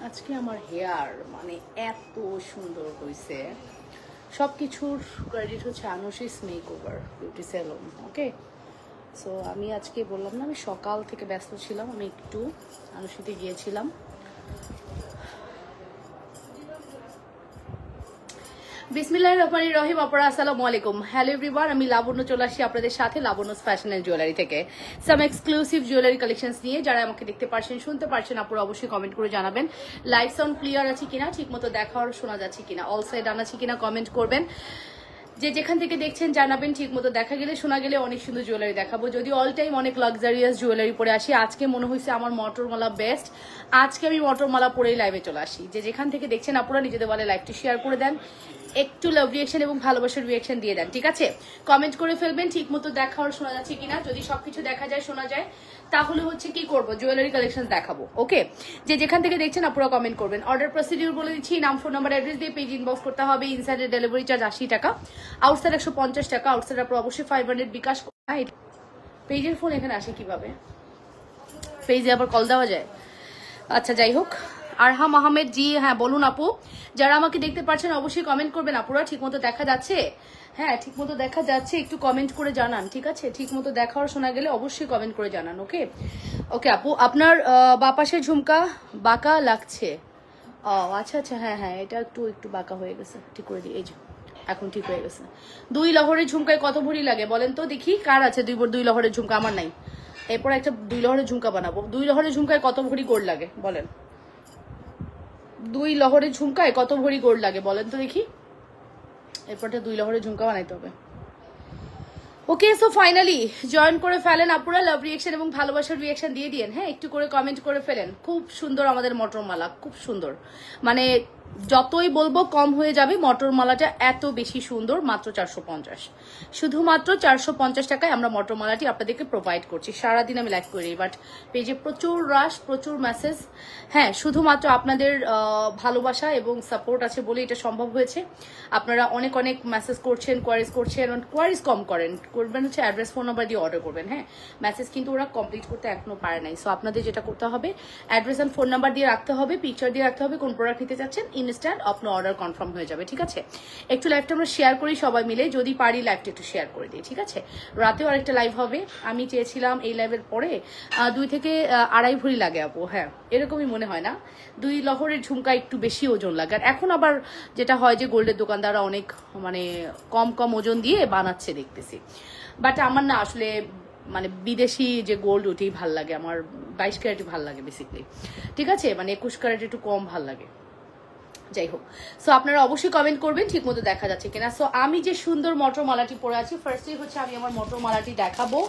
আজকে আমার হেয়ার মানে এত সুন্দর হয়েছে, সব কিছুর ক্রেডিট হচ্ছে আনুশিস মেকওভার বিউটি সেলুন। ওকে, সো আমি আজকে বললাম না, আমি সকাল থেকে ব্যস্ত ছিলাম, আমি একটু আনুশিতে গিয়েছিলাম। বিসমিল্লাহির রহমানির রহিম। আপনারা আসসালামু আলাইকুম। হ্যালো এভরিওয়ান, আমি লাবণ্য চলে আসি আপনাদের সাথে লাবণ্যস ফ্যাশন এন্ড জুয়েলারি থেকে সাম এক্সক্লুসিভ জুয়েলারি কালেকশনস নিয়ে। যারা আমাকে দেখতে পারছেন, শুনতে পারছেন, আপনারা অবশ্যই কমেন্ট করে জানাবেন লাইভ সাউন্ড ক্লিয়ার আছে কিনা, ঠিকমতো দেখা আর শোনা যাচ্ছে কিনা, অল সাইড আন আছে কিনা কমেন্ট করবেন। যে যেখান থেকে দেখছেন জানাবেন, ঠিক মতো দেখা গেলে শোনা গেলে অনেক সুন্দর জুয়েলারি দেখাবো। যদি অল টাইম অনেক লাক্সারিয়াস জুয়েলারি পরে আসি, আজকে মনে হয়েছে আমার মটরমালা বেস্ট, আজকে আমি মটরমালা পরেই লাইভে চলে আসি। যে যেখান থেকে দেখছেন আপনারা নিজেদের বলে লাইভটি শেয়ার করে দেন, একটু লাভ রিয়েকশন এবং ভালোবাসার রিয়েকশন দিয়ে দেন, ঠিক আছে? কমেন্ট করে ফেলবেন ঠিক মতো দেখা আর শোনা যাচ্ছে কিনা। যদি সবকিছু দেখা যায় শোনা যায় তাহলে হচ্ছে কি করবো, জুয়েলারি কালেকশন দেখাবো। ওকে, যে যেখান থেকে দেখছেন আপনারা কমেন্ট করবেন। অর্ডার প্রসিডিউর বলে দিচ্ছি, নাম, ফোন নাম্বার, অ্যাড্রেস দিয়ে পেজ ইনবক্স করতে হবে। ইনসাইডের ডেলিভারি চার্জ 80 টাকা, আউটসাইড 150 টাকা। আউটসাইড আপনার অবশ্যই 500 বিকাশ। পেজের ফোন এখানে আসে কিভাবে? পেজে আবার কল দেওয়া যায়? আচ্ছা, যাই হোক। আরহাম আহমেদ জি, হ্যাঁ বলুন আপু। যারা আমাকে দেখতে পাচ্ছেন অবশ্যই কমেন্ট করবেন। আপুরা ঠিকমতো দেখা যাচ্ছে? হ্যাঁ, ঠিকমতো দেখা যাচ্ছে, একটু কমেন্ট করে জানান, ঠিক আছে? ঠিকমতো দেখা আর শোনা গেলে অবশ্যই কমেন্ট করে জানান। ওকে ওকে আপু, আপনার বাপাশের ঝুমকা বাঁকা লাগছে। ও আচ্ছা আচ্ছা, হ্যাঁ হ্যাঁ, এটা একটু একটু বাঁকা হয়ে গেছে, ঠিক করে দিই। এই যে এখন ঠিক হয়ে গেছে। 2 লহরের ঝুমকায় কত ভরি লাগে বলেন তো দেখি, কার আছে 2 লহরের ঝুমকা? আমার নাই। এরপর একটা 2 লহরের ঝুমকা বানাবো। 2 লহরের ঝুমকায় কত ভরি গোল্ড লাগে বলেন? 2 লহরের ঝুমকায় কত ভরি গোল্ড লাগে বলেন তো দেখি। এরপরটা 2 লহরের ঝুমকা বানাইতে হবে। ওকে, সো ফাইনালি জয়েন করে ফেলেন আপুরা, লাভ রিয়েকশন এবং ভালোবাসার রিয়েকশন দিয়ে দিন। হ্যাঁ, একটু করে কমেন্ট করে ফেলেন। খুব সুন্দর আমাদের মটরমালা, খুব সুন্দর, মানে যতই বলবো কম হয়ে যাবে। মটরমালাটা এত বেশি সুন্দর, মাত্র 450, শুধুমাত্র 450 টাকায় আমরা মটরমালাটি আপনাদেরকে প্রোভাইড করছি। সারাদিন আমি লাইভ করি, বাট পেজে প্রচুর রাশ, প্রচুর মেসেজ। হ্যাঁ, শুধুমাত্র আপনাদের ভালোবাসা এবং সাপোর্ট আছে বলে এটা সম্ভব হয়েছে। আপনারা অনেক অনেক মেসেজ করছেন, কোয়ারিজ করছেন, কোয়ারিজ কম করবেন হচ্ছে অ্যাড্রেস, ফোন নাম্বার দিয়ে অর্ডার করবেন। হ্যাঁ, মেসেজ কিন্তু ওরা কমপ্লিট করতে এখনো পারে নাই। সো আপনাদের যেটা করতে হবে, অ্যাড্রেস অ্যান্ড ফোন নাম্বার দিয়ে রাখতে হবে, পিকচার দিয়ে রাখতে হবে, কোন প্রোডাক্ট নিতে চাচ্ছেন, ইনস্ট্যান্ট আপনার অর্ডার কনফার্ম হয়ে যাবে, ঠিক আছে? একটু লাইভটা আমরা শেয়ার করি সবাই মিলে, যদি পারি লাইভটা একটু শেয়ার করে দিই, ঠিক আছে? রাতেও আরেকটা লাইভ হবে। আমি চেয়েছিলাম এই লাইভের পরে 2 থেকে 2.5 ভরি লাগে আপু। হ্যাঁ, এরকমই মনে হয় না? 2 লহরের ঝুমকা একটু বেশি ওজন লাগে। আর এখন আবার যেটা হয় যে গোল্ডের দোকানদাররা অনেক মানে কম কম ওজন দিয়ে বানাচ্ছে দেখতেছি। বাট আমার না আসলে মানে বিদেশি যে গোল্ড, ওটাই ভাল লাগে আমার। 22 ক্যারেটই ভাল লাগে বেসিক্যালি, ঠিক আছে? মানে 21 ক্যারেট একটু কম ভাল লাগে। যাই হোক, সো আপনারা অবশ্যই কমেন্ট করবেন ঠিক মতো দেখা যাচ্ছে কিনা। সো আমি যে সুন্দর মটরমালাটি পরে আছি, ফার্স্টলি হচ্ছে আমি আমার মটরমালাটি দেখাবো।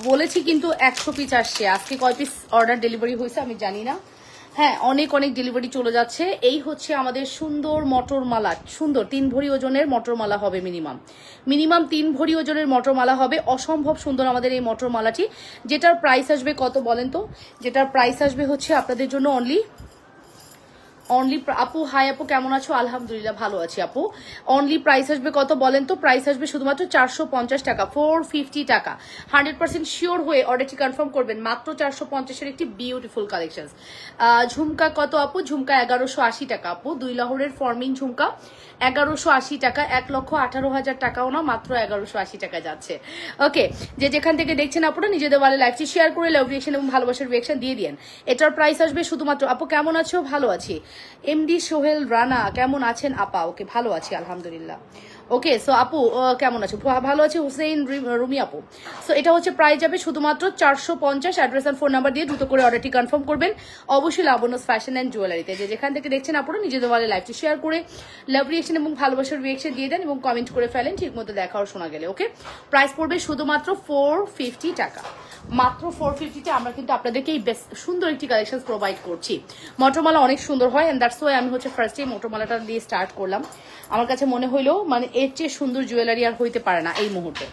বলেছি কিন্তু 100 পিস আসছে। আজকে কয় পিস অর্ডার ডেলিভারি হয়েছে আমি জানি না। হ্যাঁ, অনেক অনেক ডেলিভারি চলে যাচ্ছে। এই হচ্ছে আমাদের সুন্দর মটরমালা, সুন্দর 3 ভরি ওজনের মটরমালা হবে। মিনিমাম 3 ভরি ওজনের মটরমালা হবে। অসম্ভব সুন্দর আমাদের এই মটরমালাটি, যেটার প্রাইস আসবে কত বলেন তো? যেটার প্রাইস আসবে হচ্ছে আপনাদের জন্য অনলি আপু, হাই আপু, কেমন আছো? আলহামদুলিল্লাহ ভালো আছি আপু। অনলি প্রাইস আসবে কত বলেন তো? প্রাইস আসবে শুধুমাত্র 450 টাকা, 450 টাকা। 100% শিওর হয়ে অর্ডারটি কনফার্ম করবেন। মাত্র 450-এর একটি বিউটিফুল কালেকশন। ঝুমকা কত আপু? ঝুমকা 1180 টাকা আপু। 2 লহরের ফর্মিং ঝুমকা 1180 টাকা। 1,18,000 টাকাও না, মাত্র 1180 টাকা যাচ্ছে। ওকে, যে যেখান থেকে দেখছেন আপনারা নিজেদের ওয়ালে লাইভটি শেয়ার করে লাভ রিয়েকশন এবং ভালোবাসার রিয়েকশন দিয়ে দিন। এটার প্রাইস আসবে শুধুমাত্র, আপু কেমন আছো? ভালো আছি। এমডি সোহেল রানা, কেমন আছেন আপা? ওকে, ভালো আছি আলহামদুলিল্লাহ। ওকে, সো আপু কেমন আছো? ভালো আছি। হুসেইন রুমি আপু। সো এটা হচ্ছে প্রাইস যাবে শুধুমাত্র 450। অ্যাড্রেস আর ফোন নাম্বার দিয়ে দ্রুত করে অর্ডারটি কনফার্ম করবেন অবশ্যই লাবণ্যস ফ্যাশন অ্যান্ড জুয়েলারিতে। যে যেখান থেকে দেখছেন আপনারা নিজেদের ওয়ালে লাইভটি শেয়ার করে লাভ রিয়েকশন এবং ভালোবাসার রিয়েকশন দিয়ে দেন এবং কমেন্ট করে ফেলেন ঠিক মতো দেখা আর শোনা গেলে। ওকে, প্রাইস পড়বে শুধুমাত্র 450 টাকা। মাত্র 450-তে আমরা কিন্তু আপনাদেরকে এই বেস্ট সুন্দর একটি কালেকশন প্রোভাইড করছি। মটরমালা অনেক সুন্দর হয়, এন্ড দ্যাটস ওয়াই আমি হচ্ছে ফার্স্টে মটরমালাটা দিয়ে স্টার্ট করলাম। আমার কাছে মনে হইলো মানে এর চেয়ে সুন্দর জুয়েলারি আর হইতে পারে না এই মুহূর্তে।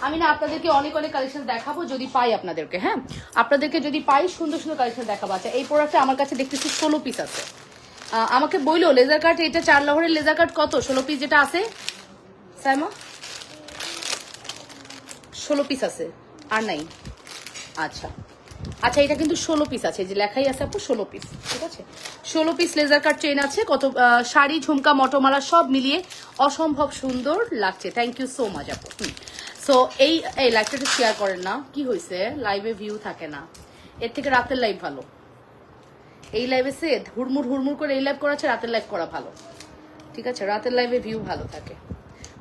আমি না আপনাদেরকে অনেক অনেক কালেকশন দেখাবো যদি পাই আপনাদেরকে। হ্যাঁ, আপনাদেরকে যদি পাই সুন্দর সুন্দর কালেকশন দেখাবো। আচ্ছা, এই প্রোডাক্টটা আমার কাছে দেখতেছি 16 পিস আছে। আমাকে বইলো লেজার কাট, এটা 4 লহরের লেজার কাট কত? 16 পিস যেটা আছে সাইমা, 16 পিস আছে আর নাই। আচ্ছা, আচ্ছা এটা কিন্তু 16 পিস আছে, যে লেখাই আছে আপু 16 পিস, ঠিক আছে 16 পিস লেজার কাট চেইন আছে। কত শাড়ি ঝুমকা মটমালা সব মিলিয়ে অসম্ভব সুন্দর লাগছে। থ্যাংক ইউ সো মাচ আপু। সো এই লাইভটা একটু শেয়ার করেন না, কি হয়েছে লাইভে ভিউ থাকে না, এর থেকে রাতের লাইভ ভালো। এই লাইভে সে হুড়মুড় হুড়মুড় করে এই লাইভ করাচ্ছে, রাতের লাইভ করা ভালো, ঠিক আছে রাতের লাইভে ভিউ ভালো থাকে।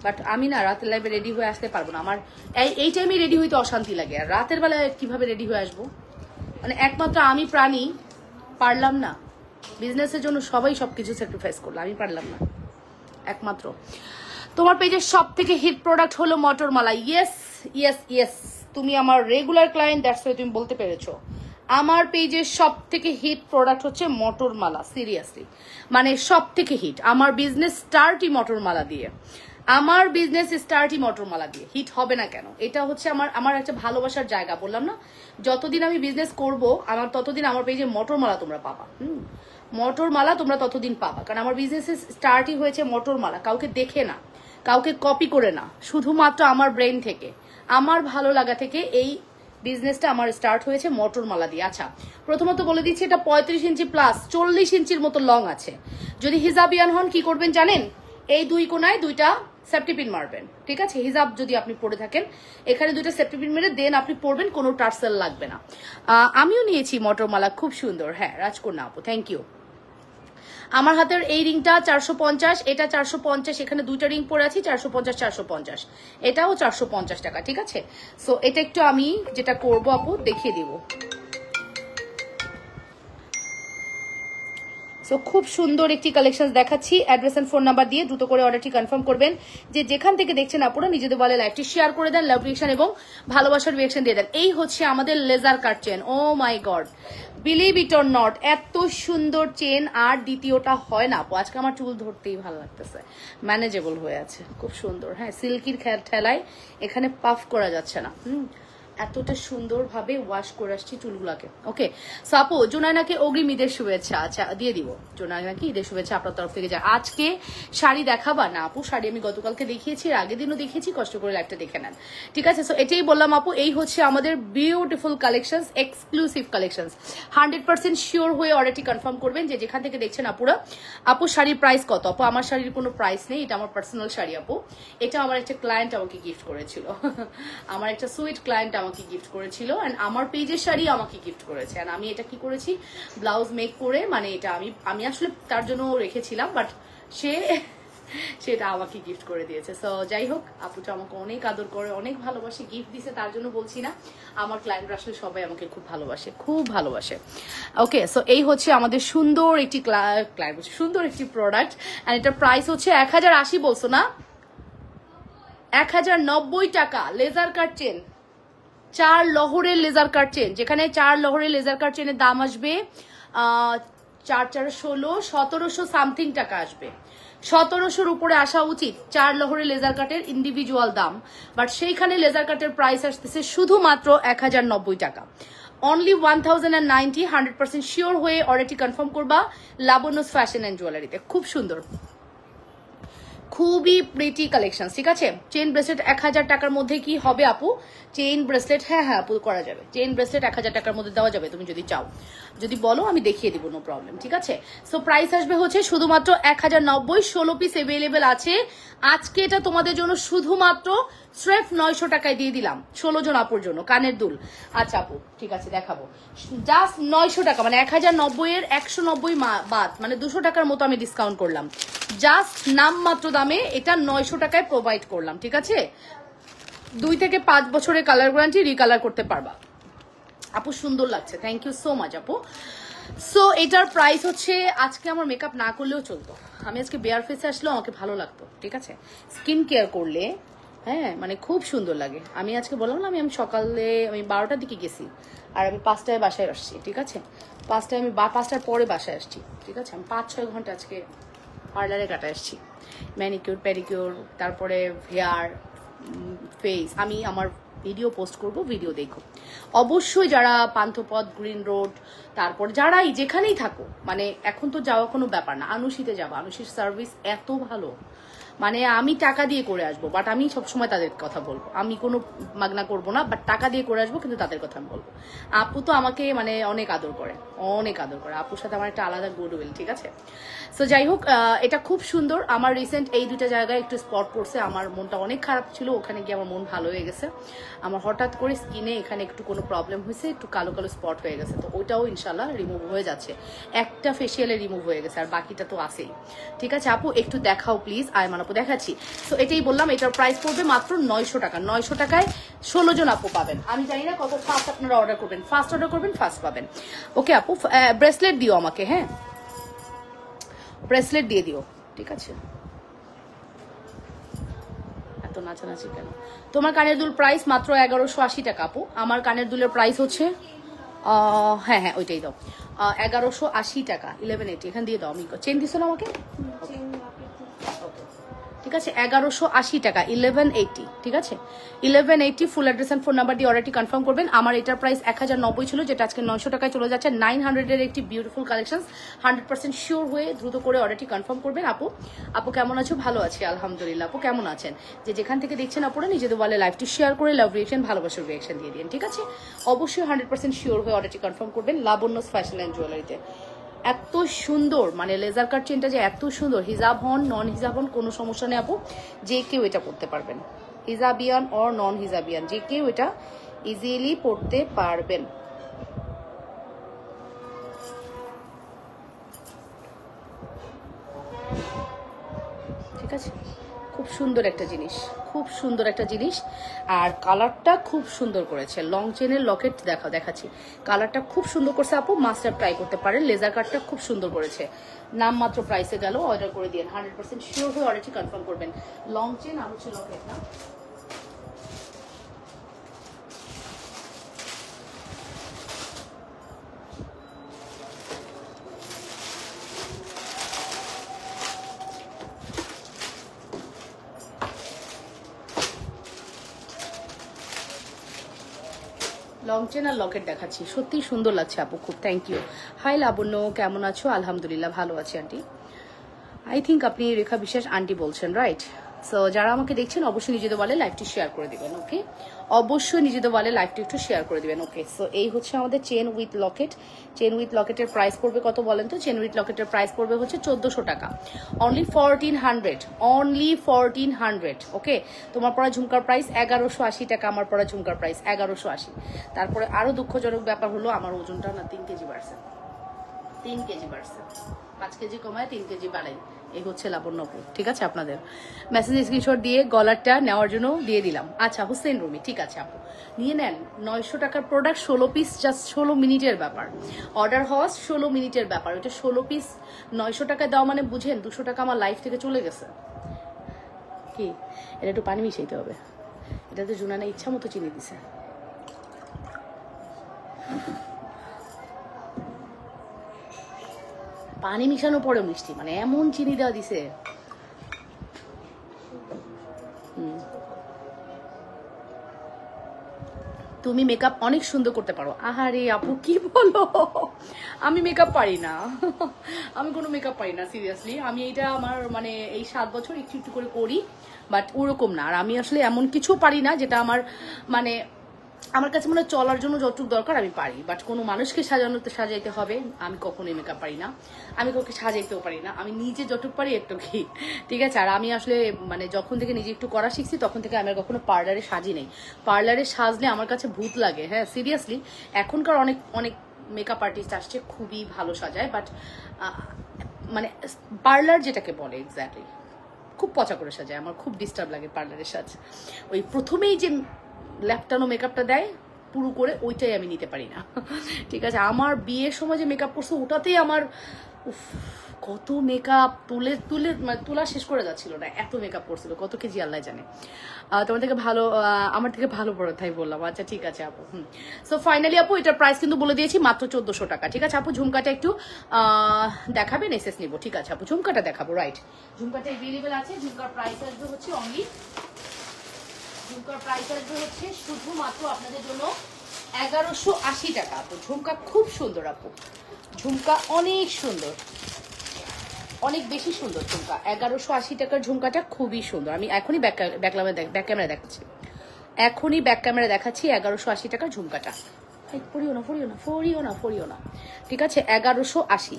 বাট আমি না রাতের লাইভে রেডি হয়ে আসতে পারবো না, আমার এই টাইমে রেডি হইতে অশান্তি লাগে, আর রাতের বেলায় কিভাবে রেডি হয়ে আসবো? মানে একমাত্র আমি প্রাণী পারলাম না, বিজনেসের জন্য সবাই সবকিছু স্যাক্রিফাইস করলো, আমি পারলাম না একমাত্র। তোমার পেজের সব থেকে হিট প্রোডাক্ট হলো মটরমালা। ইয়েস ইয়েস ইয়েস, তুমি আমার রেগুলার ক্লায়েন্ট, দ্যাটস ওয়াই তুমি বলতে পেরেছো। আমার পেজের সব থেকে হিট প্রোডাক্ট হচ্ছে মটরমালা, সিরিয়াসলি মানে সব থেকে হিট। আমার বিজনেস স্টার্টই মটরমালা দিয়ে, আমার বিজনেস স্টার্টই মটরমালা দিয়ে, হিট হবে না কেন? এটা হচ্ছে আমার একটা ভালোবাসার জায়গা, বললাম না যতদিন আমি বিজনেস করব আমার ততদিন আমার পেজে মটরমালা তোমরা পাবা। মটরমালা তোমরা ততদিন পাবা, কারণ আমার বিজনেসের স্টার্টই হয়েছে মটরমালা, কাউকে দেখে না, কাউকে কপি করে না, শুধুমাত্র আমার ব্রেন থেকে, আমার ভালো লাগা থেকে এই বিজনেসটা আমার স্টার্ট হয়েছে মটরমালা দিয়ে। আচ্ছা প্রথমত বলে দিচ্ছি, এটা 35 ইঞ্চি প্লাস 40 ইঞ্চির মতো লং আছে। যদি হিজাবিয়ান হন কি করবেন জানেন? এই দুই কোনায় দুইটা সেফটি পিন মারবেন, ঠিক আছে? হিজাব যদি আপনি পরে থাকেন এখানে দুইটা সেফটি পিন মেরে দেন আপনি পরবেন, কোনো টার্সেল লাগবে না। আমিও নিয়েছি মটরমালা, খুব সুন্দর। হ্যাঁ রাজকন্যা আপু থ্যাংক ইউ। আমার হাতের এই রিংটা 450, এটা 450, এখানে দুইটা রিং পরে আছি 450 450, এটাও 450 টাকা, ঠিক আছে? সো এটা একটু আমি যেটা করব আপু দেখিয়ে দিব। সো খুব সুন্দর একটি কালেকশন দেখাচ্ছি, অ্যাড্রেস এন্ড ফোন নাম্বার দিয়ে দ্রুত করে অর্ডারটি কনফার্ম করবেন। যে যেখান থেকে দেখছেন আপনারা নিজেদের বলে লাইভটি শেয়ার করে দেন, লাভ রিয়েকশন এবং ভালোবাসার রিয়েকশন দিয়ে দেন। এই হচ্ছে আমাদের laser cut chain, oh my God believe it or not, এত সুন্দর চেন আর দ্বিতীয়টা হয় না আপু। আজকে আমার চুল ধরতেই ভালো লাগতেছে, ম্যানেজেবল হয়ে আছে, খুব সুন্দর। হ্যাঁ সিল্কির ঠেলায় এখানে পাফ করা যাচ্ছে না। এতটা সুন্দরভাবে ওয়াশ করে আসছি চুলগুলাকে। ওকে সাপো জোনায়নাকে অগ্রিম ঈদের শুভেচ্ছা। আচ্ছা দিয়ে দিব, জোনায়নাকে ঈদের শুভেচ্ছা আপনার তরফ থেকে যায়। আজকে শাড়ি দেখাবা না আপু? শাড়ি আমি গতকালকে দেখিয়েছি, আগের দিনও দেখিয়েছি, কষ্ট করে লাইভটা দেখে নেন, ঠিক আছে? সো এটাই বললাম আপু, এই হচ্ছে আমাদের beautiful collection, exclusive collection. 100% sure হয়ে অর্ডারটি কনফার্ম করবেন যে যেখান থেকে দেখছেন আপুরা। আপু শাড়ির প্রাইস কত? আপু আমার শাড়ির কোনো প্রাইস নেই, এটা আমার পার্সোনাল শাড়ি আপু, এটা আমার একটা ক্লায়েন্ট আমাকে গিফট করেছিল আমার একটা সুইট ক্লায়েন্ট আমাকে গিফট করেছিল, এন্ড আমার পেজের শাড়ি আমাকে গিফট করেছে। এন্ড আমি এটা কি করেছি, ব্লাউজ মেক করে, মানে এটা আমি আসলে তার জন্য রেখেছিলাম, বাট সেটা আমাকে গিফট করে দিয়েছে। সো যাই হোক, আপুটা আমাকে অনেক আদর করে, অনেক ভালোবাসে, গিফট দিছে তার জন্য বলছি না, আমার ক্লায়েন্টরা আসলে সবাই আমাকে খুব ভালোবাসে, খুব ভালোবাসে। ওকে সো এই হচ্ছে আমাদের সুন্দর একটি ক্লায়েন্ট, সুন্দর একটি প্রোডাক্ট, এন্ড এটার প্রাইস হচ্ছে 1080 বলছো না, 1090 টাকা। লেজার কাট চেন, 4 লহরের লেজার কাট চেন, যেখানে 4 লহরের লেজার কাট চেনের দাম আসবে 4 4 16 1700 সামথিং টাকা আসবে, 1700-র উপরে আসা উচিত 4 লহরের লেজার কাটের ইন্ডিভিজুয়াল দাম, বাট সেইখানে লেজার কাটের প্রাইস আসতেছে শুধুমাত্র 1090 টাকা, অনলি 1090। 100% শিওর হয়ে অর্ডারটি কনফার্ম করবা লাবণ্যস ফ্যাশন অ্যান্ড জুয়েলারিতে। খুব সুন্দর, খুবই প্রিটি কালেকশন, ঠিক আছে? চেইন ব্রেসলেট 1000 টাকার মধ্যে কি হবে আপু? চেইন ব্রেসলেট হ্যাঁ আপু করা যাবে, চেইন ব্রেসলেট 1000 টাকার মধ্যে দেওয়া যাবে, তুমি যদি চাও, যদি বলো আমি দেখিয়ে দিব, নো প্রবলেম, ঠিক আছে? সো প্রাইস আসবে হচ্ছে শুধুমাত্র 1090, 16 পিস অ্যাভেলেবেল আছে আজকে, এটা তোমাদের জন্য শুধুমাত্র স্রেফ 900 টাকায় দিয়ে দিলাম 16 জন আপুর জন্য কানের দুল। আচ্ছা আপু ঠিক আছে দেখাবো, জাস্ট 900 টাকা, মানে 1090 এর 190 বাদ, মানে 200 টাকার মতো আমি ডিসকাউন্ট করলাম, জাস্ট নামমাত্র দামে এটা 900 টাকায় প্রোভাইড করলাম, ঠিক আছে? 2 থেকে 5 বছরের কালার গ্যারান্টি, রিকালার করতে পারবা আপু, সুন্দর লাগছে, থ্যাংক ইউ সো মাচ আপু। সো এটার প্রাইস হচ্ছে, আজকে আমার মেকআপ না করলেও চলতো, আমি আজকে বেয়ার ফেসে আসলেও আমাকে ভালো লাগতো, ঠিক আছে? স্কিন কেয়ার করলে হ্যাঁ মানে খুব সুন্দর লাগে। আমি আজকে বললাম না আমি সকালে আমি 12টার দিকে গেছি আর আমি 5টায় বাসায় আসছি, ঠিক আছে? 5টায় আমি 5টার পরে বাসায় আসছি, ঠিক আছে? আমি 5-6 ঘন্টা আজকে পার্লারে কাটা আসছি, ম্যানিকিউর প্যাডিকিউর, তারপরে হেয়ার, ফেস। আমি আমার ভিডিও পোস্ট করব, ভিডিও দেখো অবশ্যই। যারা পান্থপথ, গ্রিন রোড, তারপর যারাই যেখানেই থাকো, মানে এখন তো যাওয়া কোনো ব্যাপার না, আনুষিতে যাবো, আনুষির সার্ভিস এত ভালো, মানে আমি টাকা দিয়ে করে আসবো, বাট আমি সবসময় তাদের কথা বলবো, আমি কোনো মাগনা করবো না, বাট টাকা দিয়ে করে আসবো, কিন্তু তাদের কথা আমি বলবো। আপু তো আমাকে মানে অনেক আদর করে, অনেক আদর করে, আপুর সাথে আমার একটা আলাদা গুডউইল, ঠিক আছে। সো যাই হোক, এটা খুব সুন্দর। আমার রিসেন্ট এই দুটা জায়গায় একটু স্পট পড়ছে, আমার মনটা অনেক খারাপ ছিল, ওখানে গিয়ে আমার মন ভালো হয়ে গেছে। আমার হঠাৎ করে স্কিনে এখানে একটু কোনো প্রবলেম হয়েছে, একটু কালো কালো স্পট হয়ে গেছে, তো ওইটাও ইনশাল্লাহ রিমুভ হয়ে যাচ্ছে। একটা ফেসিয়ালে রিমুভ হয়ে গেছে, আর বাকিটা তো আছেই, ঠিক আছে। আপু একটু দেখাও প্লিজ। আয়মান আপু দেখাচ্ছি। তো এটাই বললাম, এটার প্রাইস পড়বে মাত্র 900 টাকা। 900 টাকায় 16 জন আপু পাবেন। আমি জানি না কত ফাস্ট আপনারা অর্ডার করবেন, ফাস্ট অর্ডার করবেন ফাস্ট পাবেন। ওকে আপু, ব্রেসলেট দিও আমাকে, হ্যাঁ ব্রেসলেট দিয়ে দিও, ঠিক আছে। এত নাচানাচি কেন? তোমার কানের দুল প্রাইস মাত্র 1180 টাকা আপু। আমার কানের দুলের প্রাইস হচ্ছে হ্যাঁ হ্যাঁ ওইটাই দাও, 1180 টাকা। 1180 এখান দিয়ে দাও। আমি চেন দিছো না আমাকে, ঠিক আছে। 1180 টাকা, 1180, ঠিক আছে। 1180 full address and phone number দিয়ে অর্ডারটি কনফার্ম করবেন। আমার এটার প্রাইস 1090 ছিল, যেটা আজকে 900 টাকায় চলে যাচ্ছে। 900 এর একটি বিউটিফুল কালেকশন, 100% শিওর হয়ে দ্রুত করে অর্ডারটি কনফার্ম করবেন। আপু কেমন আছো? ভালো আছি আলহামদুলিল্লাহ। আপু কেমন আছেন? যেখান থেকে দেখছেন আপুরা নিজেদের বলে লাইভটি শেয়ার করে লাভ রিয়েকশন, ভালোবাসার রিয়েকশন দিয়ে দিন, ঠিক আছে। অবশ্যই 100% শিওর হয়ে অর্ডারটি কনফার্ম করবেন লাবণ্যস ফ্যাশন অ্যান্ড জুয়েলারিতে। এত সুন্দর, মানে লেজার কাট চেনটা যে এত সুন্দর, হিজাব হন নন হিজাব হন কোনো সমস্যা নেই আপু, যে কেউ এটা পড়তে পারবেন। হিজাবিয়ান অর নন হিজাবিয়ান যে কেউ এটা ইজিলি পড়তে পারবেন। ঠিক আছে, খুব সুন্দর একটা জিনিস, খুব সুন্দর একটা জিনিস। আর কালারটা খুব সুন্দর করেছে। লং চেনের লকেট দেখাচ্ছি, কালারটা খুব সুন্দর করছে আপু, মাস্টার ট্রাই করতে পারেন। লেজার কাটটা খুব সুন্দর করেছে। নাম মাত্র প্রাইসে গেল, অর্ডার করে দিন। 100% শিওর হয়ে অর্ডারটি কনফার্ম করবেন। লং চেন আর হচ্ছে লকেট না। লং চেন আর লকেট দেখাচ্ছি, সত্যি সুন্দর লাগছে আপু, খুব থ্যাংক ইউ। হাই লাবণ্য, কেমন আছো? আলহামদুলিল্লাহ ভালো আছি আন্টি। আই থিঙ্ক আপনি রেখা বিশ্বাস আন্টি বলছেন, রাইট? সো যারা আমাকে দেখছেন অবশ্যই নিজেদের বলে লাইভটি শেয়ার করে দিবেন, ওকে? অবশ্যই নিজেদের বলে লাইভটি একটু শেয়ার করে দিবেন, ওকে? সো এই হচ্ছে আমাদের chain with locket. Chain with লকেটের প্রাইস পড়বে কত বলেন তো? চেন উইথ লকেটের প্রাইস পড়বে হচ্ছে 1400 টাকা, অনলি 1400, অনলি 1400, ওকে? তোমার পড়া ঝুমকার প্রাইস 1180 টাকা, আমার পড়া ঝুমকার প্রাইস 1180। তারপরে আরো দুঃখজনক ব্যাপার হলো আমার ওজনটা না 3 কেজি বাড়ছে, 3 কেজি বাড়ছে। 5 কেজি কমায় 3 কেজি বাড়াই, এই হচ্ছে লাবণ্যপুর, ঠিক আছে। আপনাদের মেসেজ স্ক্রিনশট দিয়ে গলারটা নেওয়ার জন্য দিয়ে দিলাম। আচ্ছা হুসেন রুমি, ঠিক আছে আপু নিয়ে নেন। 900 টাকার প্রোডাক্ট, 16 পিস, জাস্ট 16 মিনিটের ব্যাপার। অর্ডার হওয়া 16 মিনিটের ব্যাপার। ওইটা 16 পিস 900 টাকায় দেওয়া মানে বুঝেন 200 টাকা আমার লাইফ থেকে চলে গেছে। কি এটা একটু পানি মিশাইতে হবে, এটাতে জুনানা ইচ্ছা মতো চিনি দিছে। পানি মিশানো পরে মিষ্টি, মানে এমন চিনি দেওয়া দিছে। তুমি মেকআপ অনেক সুন্দর করতে পারো। আহারে আপু কি বলো, আমি মেকআপ পারি না, আমি কোনো মেকআপ পারি না সিরিয়াসলি। আমি এটা আমার মানে এই 7 বছর একটু একটু করে করি, বাট ওরকম না। আর আমি আসলে এমন কিছু পারি না যেটা আমার মানে আমার কাছে মনে হয় চলার জন্য যতটুকু দরকার আমি পারি, বাট কোনো মানুষকে সাজাইতে হবে আমি কখনোই মেকআপ পারি না। আমি কাউকে সাজাইতেও পারি না, আমি নিজে যতটুকু পারি একটু কি, ঠিক আছে। আর আমি আসলে মানে যখন থেকে নিজে একটু করা শিখছি তখন থেকে আমি কখনো পার্লারে সাজি নেই। পার্লারে সাজলে আমার কাছে ভূত লাগে, হ্যাঁ সিরিয়াসলি। এখনকার অনেক অনেক মেকআপ আর্টিস্ট আসছে খুবই ভালো সাজায়, বাট মানে পার্লার যেটাকে বলে এক্স্যাক্টলি খুব পচা করে সাজায়। আমার খুব ডিস্টার্ব লাগে পার্লারের সাজ। ওই প্রথমেই যে ল্যাপটানো মেকআপটা দেয় পুরো করে, ওইটাই আমি নিতে পারি না, ঠিক আছে। আমার বিয়ের সময় যে মেকআপ করছে ওটাতেই আমার কত মেকআপ তুলে তুলে মানে তোলা শেষ করে যাচ্ছিল না, এত মেকআপ করছিল, কত কেজি আল্লাহ জানে। তোমার থেকে ভালো, আমার থেকে ভালো বড় তাই বললাম। আচ্ছা ঠিক আছে আপু। সো ফাইনালি আপু এটার প্রাইস কিন্তু বলে দিয়েছি মাত্র 1400 টাকা, ঠিক আছে আপু। ঝুমকাটা একটু দেখাবেন, এসএস নিব, ঠিক আছে আপু। ঝুমকাটা দেখাবো, রাইট? ঝুমকাটা অ্যাভেলেবেল আছে। ঝুমকার প্রাইস আসবে হচ্ছে অনলি, ঝুমকার প্রাইস আসবে হচ্ছে শুধুমাত্র আপনাদের জন্য 1180 টাকা আপু। ঝুমকা খুব সুন্দর আপু, ঝুমকা অনেক সুন্দর, অনেক বেশি সুন্দর ঝুমকা। 1180 টাকার ঝুমকাটা খুবই সুন্দর। আমি এখনই ব্যাক ক্যামেরা দেখাচ্ছি, এখনই ব্যাক ক্যামেরা দেখাচ্ছি 1180 টাকার ঝুমকাটা। ফরিও না ফরিও না ফরিও না ফরিও না, ঠিক আছে? 1180।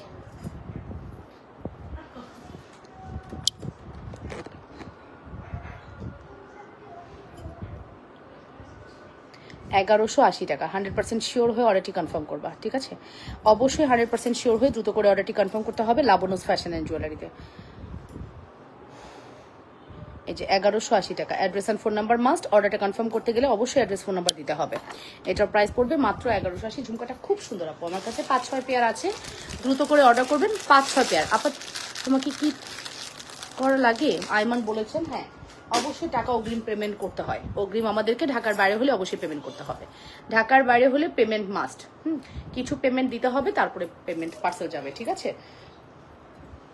1180 টাকা। 100% শিওর হয়ে অর্ডারটি কনফার্ম করবা, ঠিক আছে? অবশ্যই 100% শিওর হয়ে দ্রুত করে অর্ডারটি কনফার্ম করতে হবে লাবণ্যস ফ্যাশন অ্যান্ড জুয়েলারিতে। এই যে 1180 টাকা। Address and phone number must. অর্ডারটা কনফার্ম করতে গেলে অবশ্যই অ্যাড্রেস ফোন নাম্বার দিতে হবে। এটার প্রাইস পড়বে মাত্র 1180। ঝুমকাটা খুব সুন্দর আপু, আমার কাছে 5-6 পেয়ার আছে, দ্রুত করে অর্ডার করবেন। 5-6 পেয়ার। আপা তোমাকে কি করা লাগে আইমান বলেছেন? হ্যাঁ, অবশ্যই টাকা অগ্রিম পেমেন্ট করতে হয়। অগ্রিম আমাদেরকে ঢাকার বাইরে হলে অবশ্যই পেমেন্ট করতে হবে। ঢাকার বাইরে হলে পেমেন্ট মাস্ট। কিছু পেমেন্ট দিতে হবে, তারপরে পেমেন্ট পার্সেল যাবে, ঠিক আছে?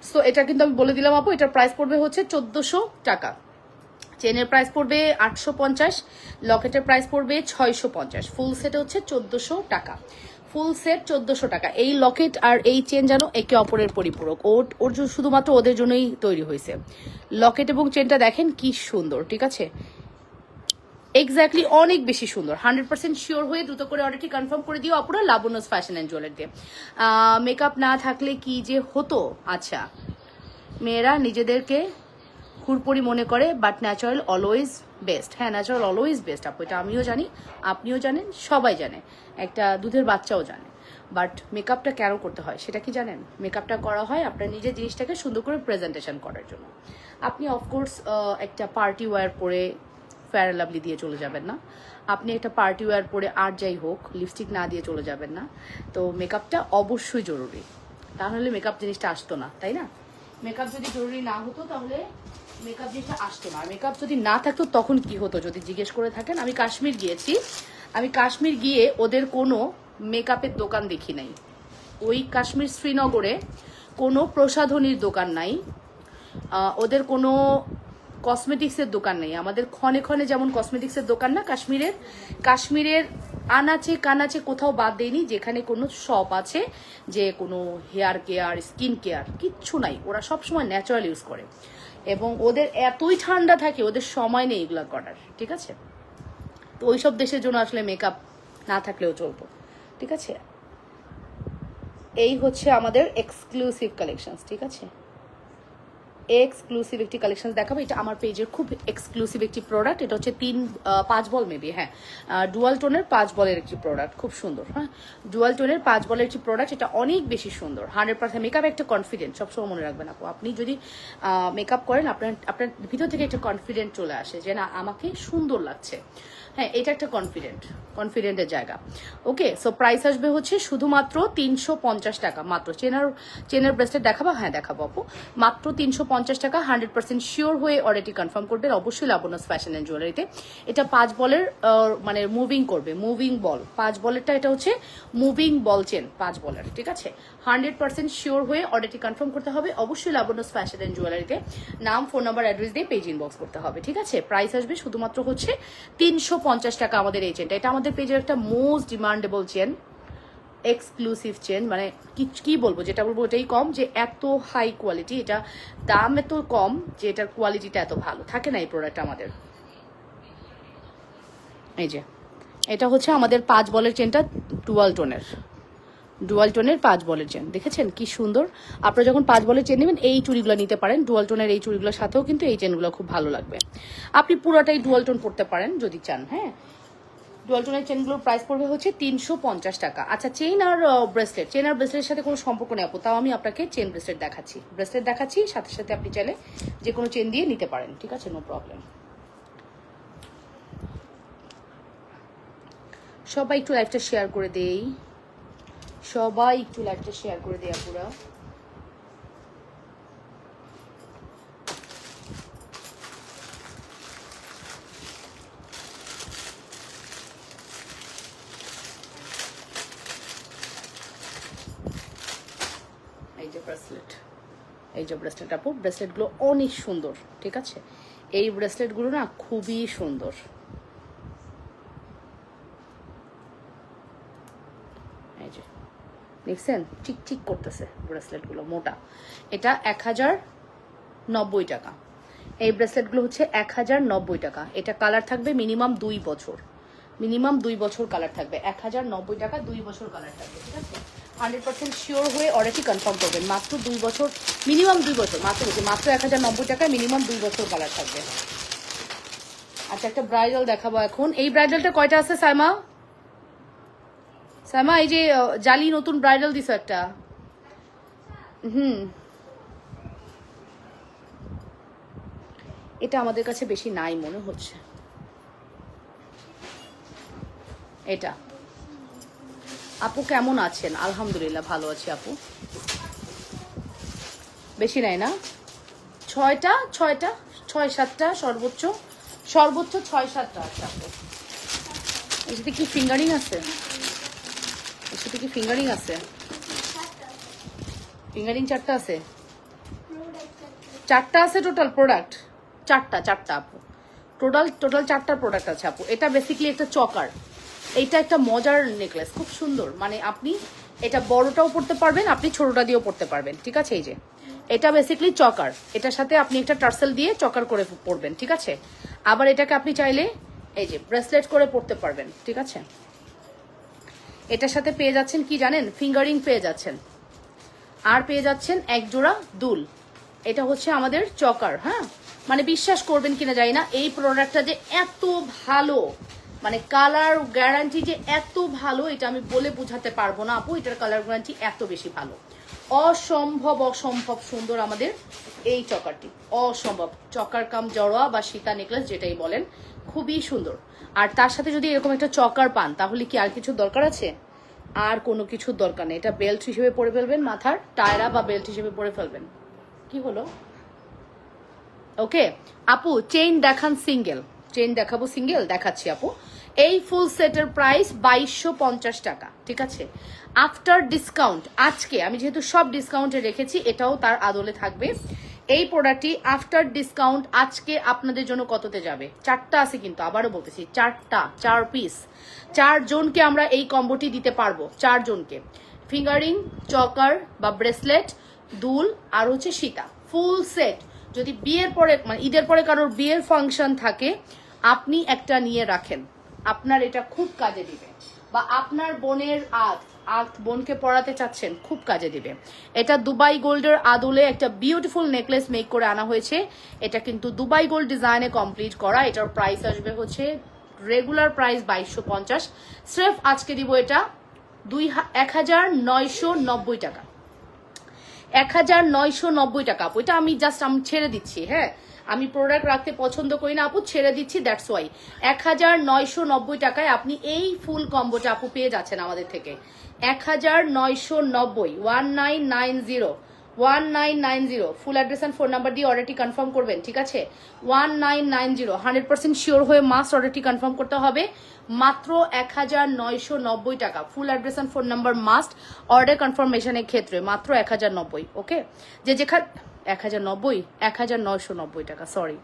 সো এটা কিন্তু আমি বলে দিলাম আপু। এটার প্রাইস পড়বে হচ্ছে 1400 টাকা। চেনের প্রাইস পড়বে 850, লকেটের প্রাইস পড়বে 650। ফুল সেটে হচ্ছে 1400 টাকা। ফুল সেট 1400 টাকা। এই লকেট আর এই চেন যেন একে অপরের পরিপূরক। ওর শুধুমাত্র ওদের জন্যই তৈরি হয়েছে। লকেট এবং চেনটা দেখেন কি সুন্দর, ঠিক আছে? এক্স্যাক্টলি অনেক বেশি সুন্দর। 100% শিওর হয়ে দ্রুত করে অর্ডারটি কনফার্ম করে দিও আপুরা লাবণ্যস ফ্যাশন অ্যান্ড জুয়েলারিতে। মেকআপ না থাকলে কি যে হতো। আচ্ছা, মেয়েরা নিজেদেরকে হুড়পড়ি মনে করে, বাট ন্যাচারাল অলওয়েজ বেস্ট। হ্যাঁ, ন্যাচারাল অলওয়েজ বেস্ট আপু, এটা আমিও জানি, আপনিও জানেন, সবাই জানে, একটা দুধের বাচ্চাও জানে। বাট মেকআপটা কেন করতে হয় সেটা কি জানেন? মেকআপটা করা হয় আপনার নিজের জিনিসটাকে সুন্দর করে প্রেজেন্টেশন করার জন্য। আপনি অফকোর্স একটা পার্টি ওয়্যার পরে ফেয়ার অ্যান্ড লাভলি দিয়ে চলে যাবেন না। আপনি একটা পার্টি ওয়্যার পরে আর যাই হোক লিপস্টিক না দিয়ে চলে যাবেন না। তো মেকআপটা অবশ্যই জরুরি, তাহলে মেকআপ জিনিসটা আসতো না, তাই না? মেকআপ যদি জরুরি না হতো তাহলে মেকআপ জিনিসটা আসতো না। মেকআপ যদি না থাকতো তখন কি হতো যদি জিজ্ঞেস করে থাকেন। আমি কাশ্মীর গিয়েছি, আমি কাশ্মীর গিয়ে ওদের কোনো মেকআপের দোকান দেখি নাই। ওই কাশ্মীর শ্রীনগরে কোনো প্রসাধনীর দোকান নাই, ওদের কোনো কসমেটিক্সের দোকান নেই। আমাদের ক্ষণে ক্ষণে যেমন কসমেটিক্সের দোকান না, কাশ্মীরের আনাচে কানাচে কোথাও বাদ দেয়নি যেখানে কোনো শপ আছে যে কোনো হেয়ার কেয়ার, স্কিন কেয়ার, কিচ্ছু নাই। ওরা সবসময় ন্যাচারাল ইউজ করে এবং ওদের এতই ঠান্ডা থাকে, ওদের সময় নেই এগুলো করার, ঠিক আছে? তো ওইসব দেশের জন্য আসলে মেকআপ না থাকলেও চলতো, ঠিক আছে? এই হচ্ছে আমাদের এক্সক্লুসিভ কালেকশন, ঠিক আছে? এক্সক্লুসিভ একটি কালেকশন দেখাবো। এটা আমার পেজের খুব এক্সক্লুসিভ একটি প্রোডাক্ট। এটা হচ্ছে 5 বল মেবি, হ্যাঁ, ডুয়াল টোনের 5 বলের একটি প্রোডাক্ট, খুব সুন্দর। হ্যাঁ, ডুয়াল টোনের 5 বলের একটি প্রোডাক্ট, এটা অনেক বেশি সুন্দর। 100% মেকআপ একটা কনফিডেন্ট, সবসময় মনে রাখবেন আপু, আপনি যদি মেকআপ করেন আপনার ভিতর থেকে একটা কনফিডেন্ট চলে আসে যে না আমাকে সুন্দর লাগছে। হ্যাঁ, এটা একটা কনফিডেন্টের জায়গা। ওকে, সো প্রাইস আসবে হচ্ছে শুধুমাত্র 350 টাকা মাত্র। চেনের ব্রেসলেট দেখাবো? হ্যাঁ দেখাবো আপু, মাত্র 350 টাকা। 100% শিওর হয়ে অর্ডারটি কনফার্ম করবেন অবশ্যই লাবণ্যস ফ্যাশন অ্যান্ড জুয়েলারিতে। এটা 5 বলের মানে মুভিং করবে, মুভিং বল 5 বলেরটা, এটা হচ্ছে মুভিং বল চেন 5 বলের, ঠিক আছে? 100% শিওর হয়ে অর্ডারটি কনফার্ম করতে হবে অবশ্যই লাবণ্যস ফ্যাশন অ্যান্ড জুয়েলারিতে। নাম, ফোন নাম্বার, অ্যাড্রেস দিয়ে পেজ ইনবক্স করতে হবে, ঠিক আছে? প্রাইস আসবে শুধুমাত্র হচ্ছে 350 টাকা আমাদের এই চেনটা। এটা আমাদের পেজের একটা most demandable chain, exclusive chain. মানে কি বলবো, যেটা বলবো এটাই কম, যে এত হাই কোয়ালিটি, এটা দাম এত কম যে এটার কোয়ালিটিটা এত ভালো থাকে না এই প্রোডাক্ট আমাদের। এই যে এটা হচ্ছে আমাদের 5 বলের চেনটা, ডুয়াল টোনের 5 বলের চেন, দেখেছেন কি সুন্দর? আপনারা যখন 5 বলের চেন নেবেন এই চুড়িগুলো নিতে পারেন। ডুয়াল টোনের এই চুড়িগুলোর সাথেও কিন্তু এই চেনগুলো খুব ভালো লাগবে। আপনি পুরোটাই ডুয়াল টোন পড়তে পারেন যদি চান। হ্যাঁ, ডুয়াল টোনের চেনগুলোর প্রাইস পড়বে হচ্ছে 350 টাকা। আচ্ছা, চেন আর ব্রেসলেটের সাথে কোনো সম্পর্ক নেই আপু, তাও আমি আপনাকে চেন ব্রেসলেট দেখাচ্ছি, সাথে সাথে আপনি চাইলে যে কোনো চেন দিয়ে নিতে পারেন, ঠিক আছে? No problem. সবাই একটু লাইভটা শেয়ার করে দেই, আপুরা। এই যে ব্রেসলেট আপু, ব্রেসলেটগুলো অনেক সুন্দর, ঠিক আছে? এই ব্রেসলেটগুলো না খুবই সুন্দর। দেখছেন চিক চিক করতেছে ব্রেসলেটগুলো, মোটা। এটা 1090 টাকা। এই ব্রেসলেটগুলো হচ্ছে 1090 টাকা। এটা কালার থাকবে মিনিমাম 2 বছর, মিনিমাম 2 বছর কালার থাকবে। 1090 টাকা, 2 বছর কালার থাকবে, ঠিক আছে? 100% শিওর হয়ে অর্ডারটি কনফার্ম করবেন। মাত্র 2 বছর, মিনিমাম 2 বছর, মাত্র 1090 টাকায় মিনিমাম 2 বছর কালার থাকবে। আচ্ছা, একটা ব্রাইডাল দেখাবো এখন। এই ব্রাইডালটা কয়টা আছে সাইমা? সাইমা, এই যে জালি নতুন ব্রাইডাল দিছো একটা। এটা আমাদের কাছে বেশি নাই মনে হচ্ছে। এটা আপু কেমন আছেন? আলহামদুলিল্লাহ ভালো আছি আপু। বেশি নাই না? 6টা 6-7টা সর্বোচ্চ, সর্বোচ্চ 6-7টা আছে আপু। এর সাথে কি ফিঙ্গারিং আছে? এর সাথে কি ফিঙ্গারিং আছে? ফিঙ্গারিং 4টা আছে? 4টা আছে টোটাল প্রোডাক্ট? 4টা আপু, টোটাল 4টা প্রোডাক্ট আছে আপু। এটা বেসিক্যালি একটা চকার, এইটা একটা মজার নেকলেস, খুব সুন্দর। মানে আপনি এটা বড়টাও পড়তে পারবেন, আপনি ছোটটা দিয়েও পড়তে পারবেন, ঠিক আছে? এই যে এটা বেসিক্যালি চকার, এটার সাথে আপনি একটা টার্সেল দিয়ে চকার করে পরবেন, ঠিক আছে? আবার এটাকে আপনি চাইলে এই যে ব্রেসলেট করে পরতে পারবেন, ঠিক আছে? এটার সাথে পেয়ে যাচ্ছেন কি জানেন? ফিঙ্গারিং পেয়ে যাচ্ছেন, আর পেয়ে যাচ্ছেন এক জোড়া দুল। এটা হচ্ছে আমাদের চকার। হ্যাঁ, মানে বিশ্বাস করবেন কিনা জানি না, এই প্রোডাক্টটা যে এত ভালো, মানে কালার গ্যারান্টি যে এত ভালো, এটা আমি বলে বোঝাতে পারবো না আপু। এটার কালার গ্যারান্টি এত বেশি ভালো, অসম্ভব অসম্ভব সুন্দর আমাদের এই চকারটি, অসম্ভব। চকার কাম জড়োয়া বা সীতা নেকলেস যেটাই বলেন, খুবই সুন্দর। আর তার সাথে যদি এরকম একটা চকার পান, তাহলে কি আর কিছু দরকার আছে? আর কোনো কিছু দরকার নেই। এটা বেল্ট হিসেবে পরে ফেলবেন, মাথার টায়রা বা বেল্ট হিসেবে পরে ফেলবেন। কি হলো? ওকে আপু, চেইন দেখান সিঙ্গেল। চেইন দেখাবো সিঙ্গেল, দেখাচ্ছি আপু। এই ফুল সেটের প্রাইস 2250 টাকা, ঠিক আছে? আফটার ডিসকাউন্ট আজকে আমি যেহেতু সব ডিসকাউন্টে রেখেছি, এটাও তার আদলে থাকবে। এই প্রোডাক্টটি আফটার ডিসকাউন্ট আজকে আপনাদের জন্য কততে যাবে? 4টা আছে কিন্তু, আবারও বলতেছি 4টা, 4 পিস। 4 জনকে আমরা এই কম্বোটি দিতে পারবো, 4 জনকে। ফিঙ্গারিং, চকার বা ব্রেসলেট, দুল আর হচ্ছে সীতা, ফুল সেট। যদি বিয়ের পরে, মানে ঈদের পরে কারোর বিয়ের ফাংশন থাকে, আপনি একটা নিয়ে রাখেন, আপনার এটা খুব কাজে দিবে। বা আপনার বোনের বোনকে পড়াতে চাচ্ছেন, খুব কাজে দিবে। এটা দুবাই গোল্ডের আদলে একটা বিউটিফুল নেকলেস মেক করে আনা হয়েছে। এটা কিন্তু দুবাই গোল্ড ডিজাইনে কমপ্লিট করা। এটার প্রাইস আসবে হচ্ছে রেগুলার প্রাইস 2250। স্রেফ আজকে দিব এটা 1990 টাকা। 1990 টাকা আপু। এটা আমি জাস্ট ছেড়ে দিচ্ছি। হ্যাঁ, আমি প্রোডাক্ট রাখতে পছন্দ করি না আপু, ছেড়ে দিচ্ছি, দ্যাটস ওয়াই। 1990 টাকায় আপনি এই ফুল কম্বোটা আপু পেয়ে যাচ্ছেন আমাদের থেকে। 1990, 1990 ফুল অ্যাড্রেস অ্যান্ড ফোন নাম্বার দিয়ে অর্ডারটি কনফার্ম করবেন, ঠিক আছে? 1990, 100% শিওর হয়ে মাস্ট অর্ডারটি কনফার্ম করতে হবে। মাত্র 1990 টাকা, full address and phone number must order কনফার্মেশনের ক্ষেত্রে মাত্র 1090। ওকে, যে যেখানে 1990 টাকা, sorry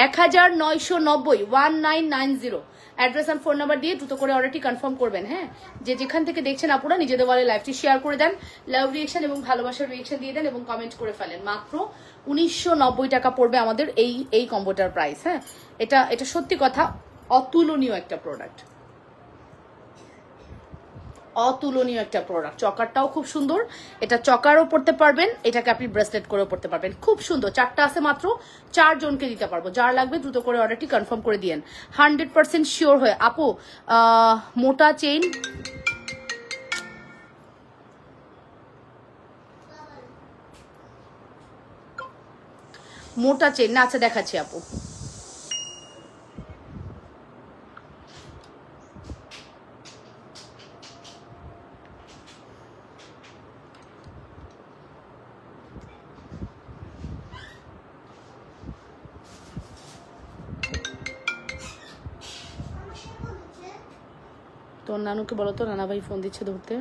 1990, 1990 address and phone number দিয়ে দ্রুত করে অর্ডারটি কনফার্ম করবেন। হ্যাঁ, যে যেখান থেকে দেখছেন আপনারা নিজেদের ওয়ালে লাইভটি শেয়ার করে দেন, লাভ রিয়েকশন এবং ভালোবাসার রিয়েকশন দিয়ে দেন এবং কমেন্ট করে ফেলেন। মাত্র 1990 টাকা পড়বে আমাদের এই কম্বোটার প্রাইস। হ্যাঁ, এটা সত্যি কথা অতুলনীয় একটা প্রোডাক্ট, অতুলনীয় একটা প্রোডাক্ট। চকারটাও খুব সুন্দর, এটা চকারও পড়তে পারবেন, এটাকে আপনি ব্রেসলেট করেও পড়তে পারবেন, খুব সুন্দর। 4টা আছে মাত্র, 4 জনকে দিতে পারবো। যার লাগবে দ্রুত করে অর্ডারটি কনফার্ম করে দিয়েন 100% শিওর হয়ে। আপু মোটা চেইন, মোটা চেইন না? আচ্ছা দেখাচ্ছি আপু। তোর নানুকে বলো তো, নানা ভাই ফোন দিচ্ছে ধরতে।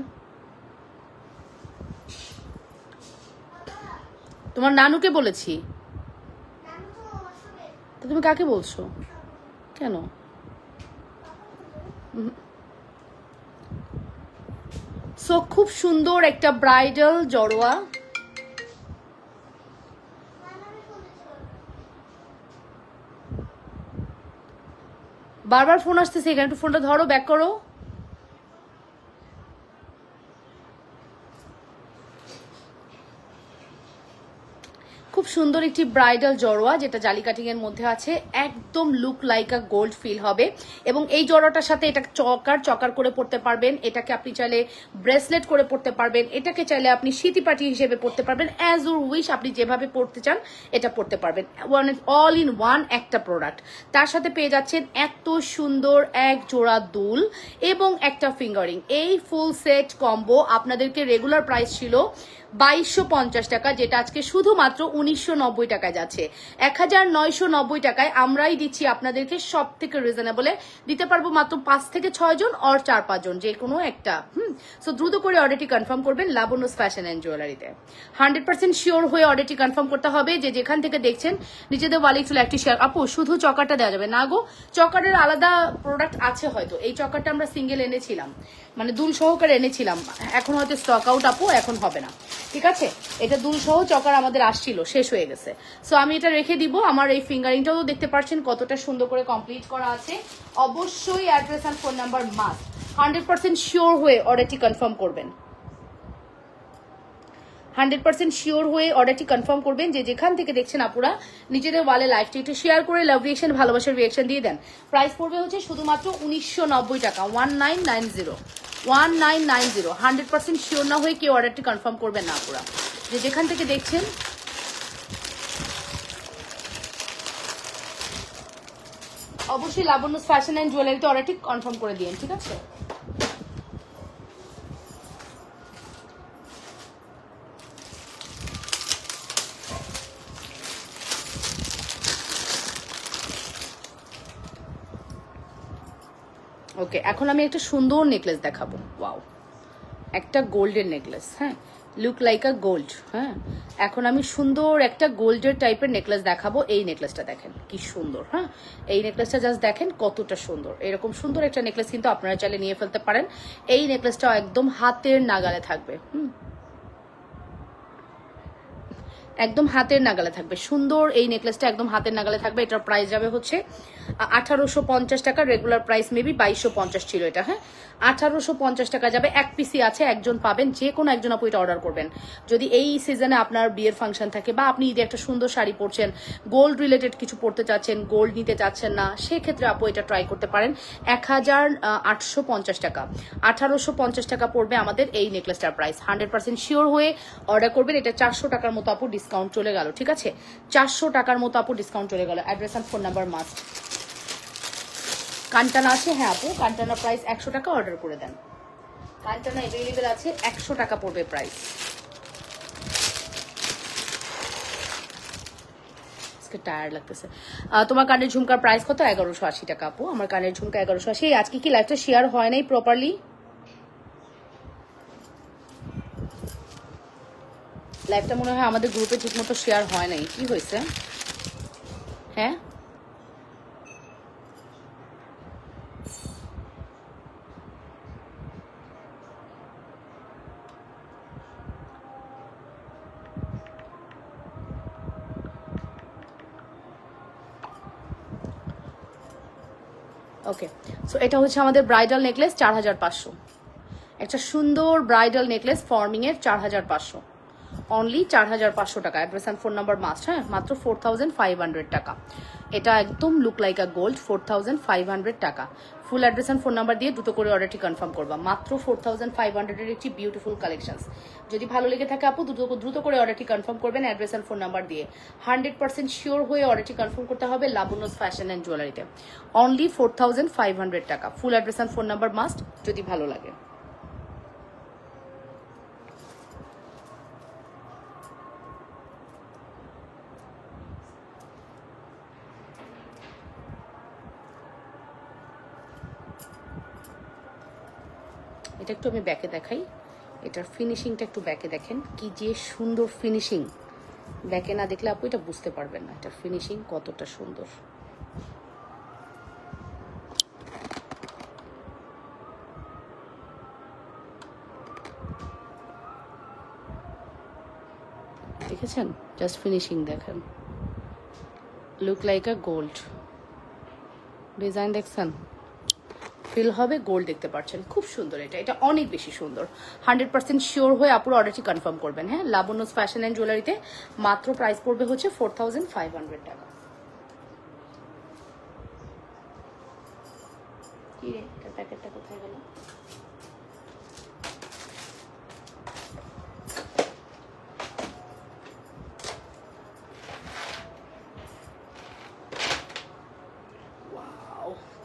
তোমার নানুকে বলেছি তো, তুমি কাকে বলছো? কেন? সো খুব সুন্দর একটা ব্রাইডাল জড়োয়া। বারবার ফোন আসতেছে, এখানে একটু ফোনটা ধরো, ব্যাক করো। খুব সুন্দর একটি ব্রাইডাল জড়োয়া যেটা জালি কাটিং এর মধ্যে আছে, একদম look like a gold feel হবে। এবং এই জড়োয়াটার সাথে এটা চকার করে পড়তে পারবেন, এটাকে আপনি চাইলে ব্রেসলেট করে পড়তে পারবেন, এটাকে চাইলে আপনি সিটি পাটি হিসেবে পড়তে পারবেন, অ্যাজ ইউর উইশ, আপনি যেভাবে পড়তে চান এটা পড়তে পারবেন। অল ইন ওয়ান একটা প্রোডাক্ট। তার সাথে পেয়ে যাচ্ছেন এত সুন্দর এক জোড়া দুল এবং একটা ফিঙ্গারিং। এই ফুল সেট কম্বো আপনাদেরকে রেগুলার প্রাইস ছিল 2250 টাকা, যেটা আজকে শুধুমাত্র 1990 টাকায় যাচ্ছে। 1990 টাকায় আমরাই দিচ্ছি আপনাদেরকে, সব থেকে রিজনেবলে দিতে পারবো মাত্র 5 থেকে 6 জন আর 4-5 জন, যে কোনো একটা। সো দ্রুত করে অর্ডারটি কনফার্ম করবেন লাবণ্যস ফ্যাশন এন্ড জুয়েলারিতে। 100% শিওর হয়ে অর্ডারটি কনফার্ম করতে হবে। যে যেখান থেকে দেখছেন নিজেদের ওয়ালে একটু একটি শেয়ার। আপু শুধু চকারটা দেওয়া যাবে না গো, চকারের আলাদা প্রোডাক্ট আছে হয়তো। এই চকারটা আমরা সিঙ্গেল এনেছিলাম, মানে দুল সহকারে এনেছিলাম, এখন হয়তো স্টক আউট আপু, এখন হবে না, ঠিক আছে? এটা দুল সহ চকার আমাদের আসছিল, শেষ হয়ে গেছে। সো আমি এটা রেখে দিব। আমার এই ফিঙ্গারিংটাও দেখতে পাচ্ছেন কতটা সুন্দর করে কমপ্লিট করা আছে। অবশ্যই অ্যাড্রেস আর ফোন নাম্বার মাস্ট। 100% শিওর হয়ে অর্ডারটি কনফার্ম করবেন। 100% শিওর হয়ে অর্ডারটি কনফার্ম করবেন। যে যেখান থেকে দেখছেন আপুরা নিজেদের ওয়ালে লাইভটি একটু শেয়ার করে লাভ রিয়েকশন, ভালোবাসার রিয়েকশন দিয়ে দেন। প্রাইস পড়বে হচ্ছে শুধুমাত্র 1990 টাকা, 1990। 1990। 100% শিওর না হয়ে কেউ অর্ডারটি কনফার্ম করবেন না আপুরা, যে যেখান থেকে দেখছেন। অবশ্যই লাবণ্যস ফ্যাশন এন্ড জুয়েলারিতে অর্ডারটি কনফার্ম করে দিন, ঠিক আছে? ওকে, এখন আমি একটা সুন্দর নেকলেস দেখাবো। ওয়াও, একটা গোল্ডের নেকলেস, হ্যাঁ, লুক লাইক আ গোল্ড। হ্যাঁ, এখন আমি সুন্দর একটা গোল্ডের টাইপের নেকলেস দেখাবো। এই নেকলেসটা দেখেন কি সুন্দর। হ্যাঁ, এই নেকলেসটা জাস্ট দেখেন কতটা সুন্দর। এরকম সুন্দর একটা নেকলেস কিন্তু আপনারা চাইলে নিয়ে ফেলতে পারেন। এই নেকলেসটাও একদম হাতের নাগালে থাকবে। একদম হাতের নাগালে থাকবে, সুন্দর এই নেকলেসটা একদম হাতের নাগালে থাকবে। এটার প্রাইস যাবে হচ্ছে 1850 টাকা। রেগুলার প্রাইস মেবি 2250 ছিল এটা। হ্যাঁ, 1850 টাকা যাবে। এক পিসি আছে, একজন পাবেন, যে কোনো একজন আপু এটা অর্ডার করবেন। যদি এই সিজনে আপনার বিয়ের ফাংশন থাকে বা আপনি ঈদে একটা সুন্দর শাড়ি পরছেন, গোল্ড রিলেটেড কিছু পরতে চাচ্ছেন, গোল্ড নিতে চাচ্ছেন না, সেক্ষেত্রে আপু এটা ট্রাই করতে পারেন। 1850 টাকা, 1850 টাকা পড়বে আমাদের এই নেকলেসটার প্রাইস। 100% শিওর হয়ে অর্ডার করবেন। এটা 400 টাকার মতো আপু ডিসকাউন্ট চলে গেল, ঠিক আছে? 400 টাকার মতো আপু ডিসকাউন্ট চলে গেল। অ্যাড্রেস আর ফোন নাম্বার মাস্ট। কানটানা আছে, হ্যাঁ আপু, কানটানা প্রাইস 100 টাকা, অর্ডার করে দেন। কানটানা অ্যাভেলেবেল আছে, 100 টাকা পড়বে প্রাইস। টায়ার লাগতেছে। তোমার কানের ঝুমকার প্রাইস কত? 1180 টাকা আপু। আমার কানের ঝুমকা 1180। আজকে কি লাইভটা শেয়ার হয় নাই প্রপারলি? লাইভটা মনে হয় আমাদের গ্রুপে ঠিক মতো শেয়ার হয় নাই, কি হয়েছে? হ্যাঁ, ওকে। সো এটা হচ্ছে আমাদের ব্রাইডাল নেকলেস, 4500। একটা সুন্দর ব্রাইডাল নেকলেস ফর্মিং এর, 4500, অনলি 4500 টাকা। Address and phone number must. হ্যাঁ, মাত্র 4500 টাকা। এটা একদম লুক লাইক আ গোল্ড, 4500 টাকা। Full address and phone number দিয়ে দ্রুত করে অর্ডারটি কনফার্ম করবা। মাত্র 4500 এর একটি বিউটিফুল কালেকশন। যদি ভালো লেগে থাকে আপু দ্রুত করে অর্ডারটি কনফার্ম করবেন অ্যাড্রেস অ্যান্ড ফোন নাম্বার দিয়ে। 100% শিওর হয়ে অর্ডারটি কনফার্ম করতে হবে লাবণ্যস ফ্যাশন অ্যান্ড জুয়েলারিতে। অনলি 4500 টাকা। Full address and phone number must যদি ভালো লাগে। এটা একটু আমি ব্যাকে দেখাই, এটার ফিনিশিংটা একটু ব্যাকে দেখেন, কি যে সুন্দর ফিনিশিং। ব্যাকে না দেখলে আপু এটা বুঝতে পারবেন না এটার ফিনিশিং কতটা সুন্দর। দেখেছেন, জাস্ট ফিনিশিং দেখেন, look like a gold design, দেখছেন, ফিল হবে গোল্ড, দেখতে পাচ্ছেন, খুব সুন্দর। এটা অনেক বেশি সুন্দর। 100% শিওর হয়ে আপুর অর্ডারটি কনফার্ম করবেন। হ্যাঁ, লাবণ্যস ফ্যাশন অ্যান্ড জুয়েলারিতে মাত্র প্রাইস পড়বে হচ্ছে 4500 টাকা। কি রে, এটার প্যাকেটটা কোথায় গেল?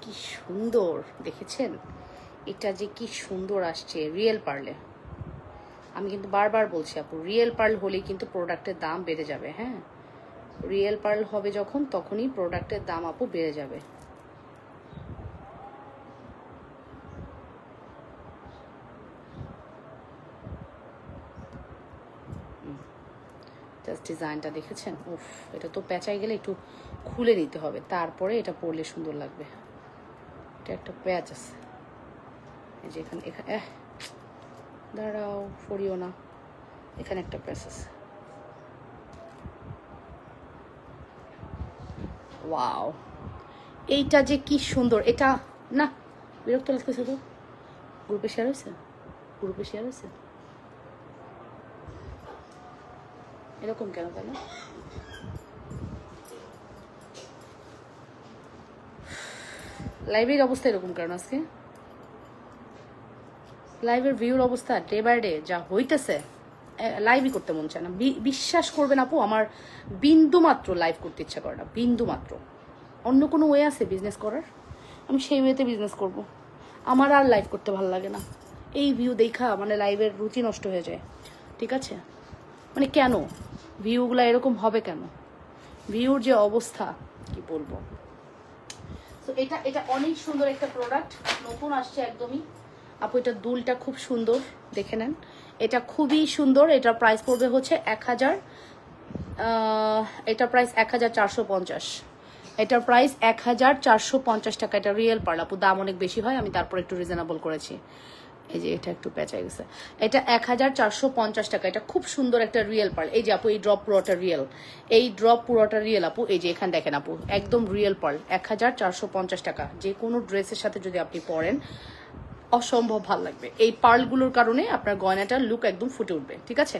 কি সুন্দর দেখেছেন, এটা যে কি সুন্দর আসছে রিয়েল পার্লে। আমি কিন্তু বারবার বলছি আপু, রিয়েল পার্ল হলেই কিন্তু প্রোডাক্টের দাম বেড়ে যাবে। হ্যাঁ, রিয়েল পার্ল হবে যখন, তখনই প্রোডাক্টের দাম আপু বেড়ে যাবে। জাস্ট ডিজাইনটা দেখেছেন, উফ, এটা তো পেঁচাই গেলে একটু খুলে নিতে হবে, তারপরে এটা পরলে সুন্দর লাগবে। এটা একটা প্যাচ আছে, এই যে এখানে দাঁড়াও, ফরিও না, এখানে একটা প্যাচ আছে। ওয়াও, এইটা যে কি সুন্দর। এটা না, বিরক্ত লাগতেছে তো। গ্রুপে শেয়ার হয়েছে, গ্রুপে শেয়ার হয়েছে, এরকম কেন তাহলে? লাইভের অবস্থা এরকম কেন আজকে? লাইভের ভিউর অবস্থা ডে বাই ডে যা হইতেছে, লাইভই করতে মন চায় না। বিশ্বাস করবেন আপু, আমার বিন্দু মাত্র লাইভ করতে ইচ্ছা করে না, বিন্দু মাত্র। অন্য কোনো ওয়ে আছে বিজনেস করার, আমি সেই ওয়েতে বিজনেস করব। আমার আর লাইভ করতে ভালো লাগে না, এই ভিউ দেখা মানে লাইভের রুচি নষ্ট হয়ে যায়। ঠিক আছে, মানে কেন ভিউগুলো এরকম হবে কেন? ভিউর যে অবস্থা কি বলবো। তো এটা অনেক সুন্দর একটা প্রোডাক্ট, নতুন আসছে একদমই আপু। এটা দুলটা খুব সুন্দর, দেখে নেন, এটা খুবই সুন্দর। এটার প্রাইস পড়বে হচ্ছে 1000, এটার প্রাইস 1450, এটার প্রাইস 1450 টাকা। এটা রিয়েল পার্ল আপু, দাম অনেক বেশি হয়, আমি তারপর একটু রিজনেবল করেছি। এই যে এটা একটু পেঁচাই গেছে, এটা 1450 টাকা। এটা খুব সুন্দর একটা রিয়েল পার্ল। এই যে আপু, এই ড্রপ পুরোটা রিয়েল, এই ড্রপ পুরোটা রিয়েল আপু। এই যে এখানে দেখেন আপু, একদম রিয়েল পার্ল, 1450 টাকা। যে কোনো ড্রেসের সাথে যদি আপনি পরেন অসম্ভব ভালো লাগবে। এই পার্লগুলোর কারণে আপনার গয়নাটার লুক একদম ফুটে উঠবে। ঠিক আছে,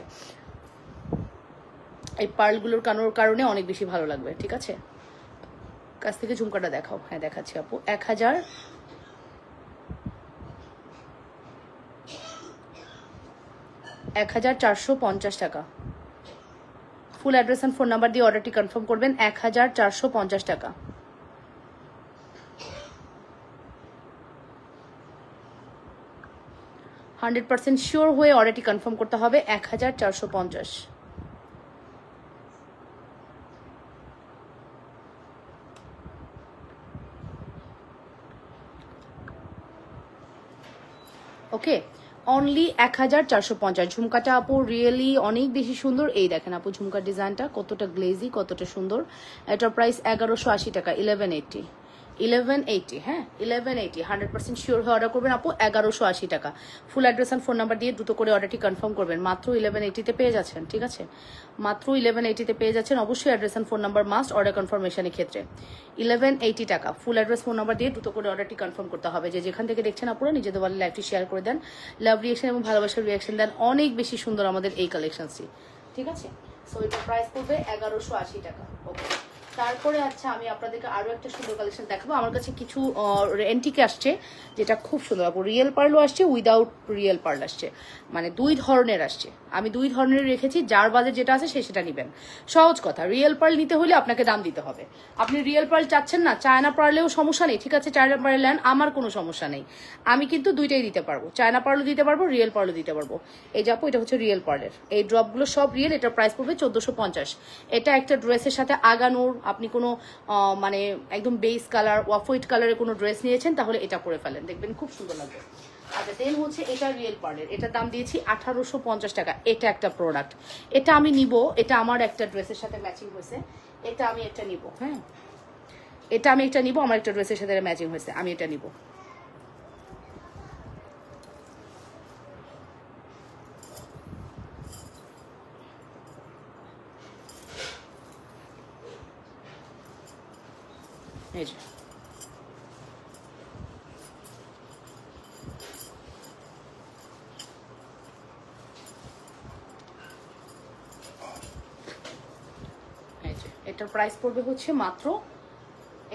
এই পার্লগুলোর কারণে অনেক বেশি ভালো লাগবে। ঠিক আছে, কাছ থেকে ঝুমকাটা দেখাও। হ্যাঁ দেখাচ্ছি আপু, 1450 টাকা। Full address and phone number দিয়ে অর্ডারটি কনফার্ম করবেন। 1450 টাকা। হান্ড্রেড পার্সেন্ট শিওর হয়ে অর্ডারটি কনফার্ম করতে হবে। 1450। ওকে, অনলি 1450। ঝুমকাটা আপু রিয়েলি অনেক বেশি সুন্দর। এই দেখেন আপু, ঝুমকার ডিজাইনটা কতটা গ্লেজি, কতটা সুন্দর। এটার প্রাইস 1180 টাকা, 1180। 1180, হ্যাঁ 1180। 100% শিওর হয়ে অর্ডার করবেন আপু, 1180 টাকা। Full address and phone number দিয়ে দ্রুত করে অর্ডারটি কনফার্ম করবেন। মাত্র 1180-তে পেয়ে যাচ্ছেন। ঠিক আছে, মাত্র 1180-তে পেয়ে যাচ্ছেন। অবশ্যই address and phone number must order কনফার্মেশনের ক্ষেত্রে। 1180 টাকা। ফুল অ্যাড্রেস ফোন নাম্বার দিয়ে দ্রুত করে অর্ডারটি কনফার্ম করতে হবে। যে যেখান থেকে দেখছেন আপুরা, নিজেদের বলে লাইভটি শেয়ার করে দেন, লাভ রিয়াকশন এবং ভালোবাসার রিয়াকশন দেন। অনেক বেশি সুন্দর আমাদের এই কালেকশনটি। ঠিক আছে, সো এটার প্রাইস পড়বে 1180 টাকা। ওকে, তারপরে আচ্ছা আমি আপনাদেরকে আরো একটা সুন্দর কালেকশন দেখাবো। আমার কাছে কিছু এন্টিকে আসছে, যেটা খুব সুন্দর আপু। রিয়েল পার্লও আসছে, উইদাউট রিয়েল পার্ল আসছে, মানে দুই ধরনের আসছে। আমি দুই ধরনের রেখেছি, যার বাজেট যেটা আছে সে সেটা নেবেন। সহজ কথা, রিয়েল পার্ল নিতে হলে আপনাকে দাম দিতে হবে। আপনি রিয়েল পার্ল চাচ্ছেন না, চায়না পার্লেও সমস্যা নেই। ঠিক আছে, চায়না পার্ল নেন, আমার কোনো সমস্যা নেই। আমি কিন্তু দুইটাই দিতে পারবো, চায়না পার্লও দিতে পারবো, রিয়েল পার্লও দিতে পারবো। এই যে আপু, এটা হচ্ছে রিয়েল পার্লের। এই ড্রপগুলো সব রিয়েল। এটার প্রাইস পড়বে 1450। এটা একটা ড্রেসের সাথে আগানোর, আপনি কোনো মানে একদম বেস কালার, অফ হোয়াইট কালারের কোনো ড্রেস নিয়েছেন, তাহলে এটা করে ফেলেন, দেখবেন খুব সুন্দর লাগবে। আচ্ছা, দেন হচ্ছে এটা রিয়েল পার্লের। এটার দাম দিয়েছি 1850 টাকা। এটা একটা প্রোডাক্ট, এটা আমি নিব। এটা আমার একটা ড্রেসের সাথে ম্যাচিং হয়েছে, এটা আমি একটা নিব। হ্যাঁ, এটা আমি একটা নিব, আমার একটা ড্রেসের সাথে ম্যাচিং হয়েছে, আমি এটা নিব। এই যে এটার প্রাইস পড়বে হচ্ছে মাত্র,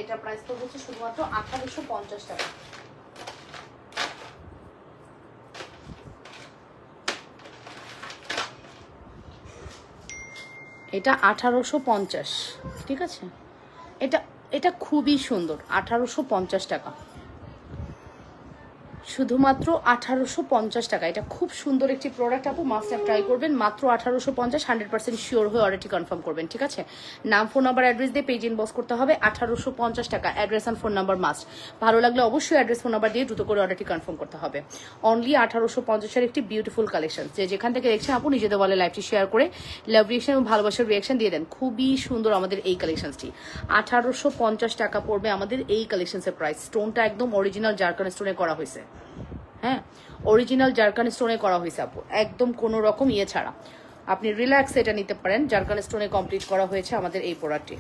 এটার প্রাইস পড়বে হচ্ছে শুধুমাত্র 1850 টাকা। এটা 1850, ঠিক আছে? এটা এটা খুবই সুন্দর, 1850 টাকা, শুধুমাত্র 1850 টাকা। এটা খুব সুন্দর একটি প্রোডাক্ট আপু, মাস্ট ট্রাই করবেন। মাত্র 1850, 100% শিওর হয়ে অর্ডারটি কনফার্ম করবেন, ঠিক আছে? নাম, ফোন নাম্বার, অ্যাড্রেস দিয়ে পেজ ইনবক্স করতে হবে। 1850 টাকা, address and phone number must. ভালো লাগলে অবশ্যই অ্যাড্রেস ফোন নাম্বার দিয়ে দ্রুত করে অর্ডারটি কনফার্ম করতে হবে। অনলি 1850-এর একটি বিউটিফুল কালেকশন, যে যেখান থেকে দেখছেন আপু নিজেদের বলে লাইভটি শেয়ার করে লাভ রিয়েকশন এবং ভালোবাসার রিয়েকশন দিয়ে দেন। খুবই সুন্দর আমাদের এই কালেকশনটি। 1850 টাকা পড়বে আমাদের এই কালেকশনসের প্রাইস। স্টোনটা একদম অরিজিনাল জারকান স্টোনে করা হয়েছে, হ্যাঁ, অরিজিনাল জারকান স্টোনে করা হয়েছে আপু, একদম কোনো রকম ইয়ে ছাড়া। আপনি রিল্যাক্স এটা নিতে পারেন। জারকান স্টোনে কমপ্লিট করা হয়েছে আমাদের এই প্রোডাক্টটি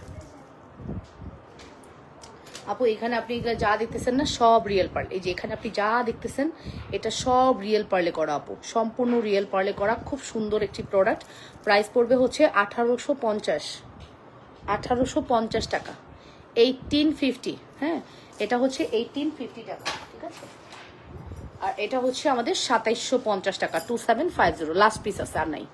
আপু। এখানে আপনি যা দেখতেছেন না সব রিয়েল পার্ল। এই যে এখানে আপনি যা দেখতেছেন এটা সব রিয়েল পার্লে করা আপু, সম্পূর্ণ রিয়েল পার্লে করা। খুব সুন্দর একটি প্রোডাক্ট। প্রাইস পড়বে হচ্ছে 1850 টাকা, 1850। হ্যাঁ, এটা হচ্ছে 1850 টাকা, ঠিক আছে? আর এটা হচ্ছে আমাদের 2750 টাকা, 2750। লাস্ট পিস আছে, আর নাই,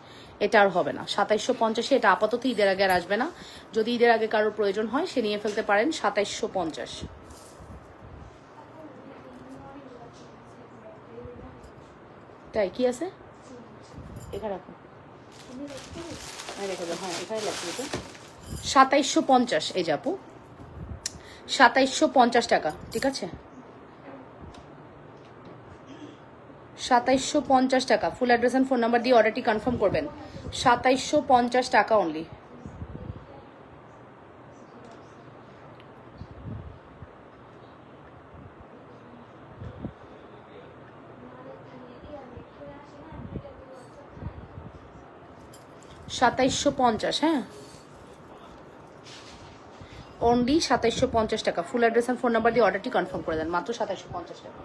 এটা আর হবে না। 2750-এ এটা আপাতত ঈদের আগে আর আসবে না। যদি ঈদের আগে কারোর প্রয়োজন হয় সে নিয়ে ফেলতে পারেন। 2750। তাই কি আছে এখানে রাখো, রেখে দাও। হ্যাঁ, এখানে লাগবে। 2750 এই যাপু, 2750 টাকা, ঠিক আছে? 2750 টাকা। Full address and phone number দিয়ে অর্ডারটি কনফার্ম করবেন। 2750 টাকা অনলি। $2750, হ্যাঁ, অনলি 2750 টাকা। Full address and phone number দিয়ে অর্ডারটি কনফার্ম করে দেন, মাত্র 2750 টাকা।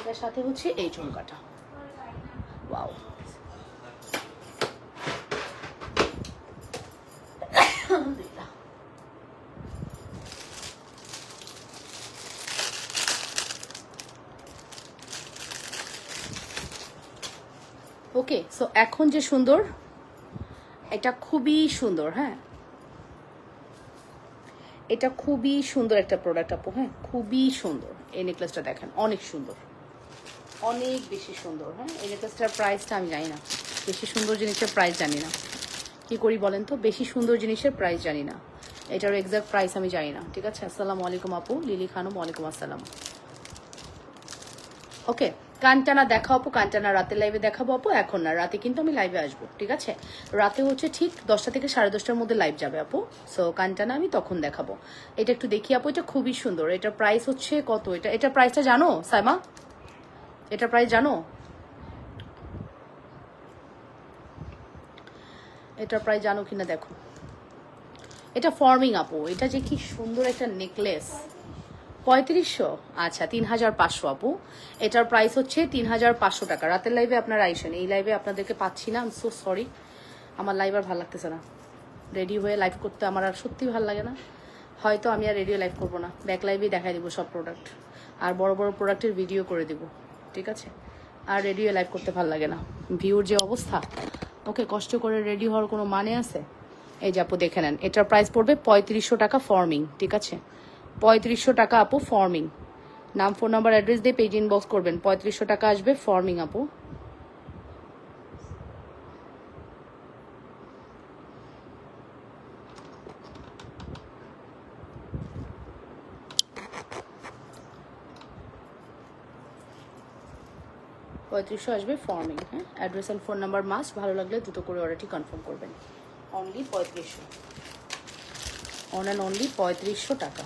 এটার সাথে হচ্ছে এই ঝুমকাটা, ওয়াও। ওকে, সো এখন যে সুন্দর, এটা খুবই সুন্দর, হ্যাঁ, এটা খুবই সুন্দর একটা প্রোডাক্ট আপু, হ্যাঁ, খুবই সুন্দর। এই নেকলেসটা দেখেন, অনেক সুন্দর, অনেক বেশি সুন্দর। হ্যাঁ, এই নেকলেসটার প্রাইসটা আমি জানি না, বেশি সুন্দর জিনিসের প্রাইস জানি না। কি করি বলেন তো, বেশি সুন্দর জিনিসের প্রাইস জানি না, এটার এক্সাক্ট প্রাইস আমি জানি না, ঠিক আছে? আসসালামু আলাইকুম আপু, লিলি খানম, ওয়ালাইকুম আসসালাম। ওকে, কানটানা দেখা আপু, কানটানা রাতে লাইভে দেখাবো আপু, এখন না, রাতে কিন্তু আমি লাইভে আসবো, ঠিক আছে? রাতে হচ্ছে ঠিক 10টা থেকে 10:30টার মধ্যে লাইভ যাবে আপু। সো কানটানা আমি তখন দেখাবো। এটা একটু দেখি আপু, এটা খুবই সুন্দর। এটার প্রাইস হচ্ছে কত? এটার প্রাইসটা জানো সাইমা? এটার প্রাইস জানো? এটার প্রাইস জানো কিনা দেখো। এটা ফর্মিং আপু, এটা যে কি সুন্দর একটা নেকলেস। 3500, আচ্ছা 3500 আপু। এটার প্রাইস হচ্ছে 3500 টাকা। রাতের লাইভে আপনারা আইসেন, এই লাইভে আপনাদেরকে পাচ্ছি না, আই এম সো সরি। আমার লাইভ আর ভালো লাগতেছে না, রেডি হয়ে লাইভ করতে আমার আর সত্যি ভালো লাগে না। হয়তো আমি আর রেডিও লাইভ করবো না, ব্যাক লাইভেই দেখাই দিব সব প্রোডাক্ট, আর বড় বড় প্রোডাক্টের ভিডিও করে দিব, ঠিক আছে? আর রেডিও লাইভ করতে ভালো লাগে না, ভিউর যে অবস্থা। ওকে, কষ্ট করে রেডি হওয়ার কোনো মানে আছে? এই যে আপু দেখে নেন, এটার প্রাইস পড়বে 3500 টাকা ফর্মিং, ঠিক আছে? 3500 টাকা আপু ফর্মিং। নাম, ফোন নাম্বার, অ্যাড্রেস দিয়ে পেজ ইনবক্স করবেন। 3500 টাকা আসবে ফর্মিং আপু। $3500 আসবে ফর্মিং, হ্যাঁ। Address and phone number must. ভালো লাগলে দ্রুত করে অর্ডারটি কনফার্ম করবেন। অনলি 3500, অন অ্যান্ড অনলি 3500 টাকা।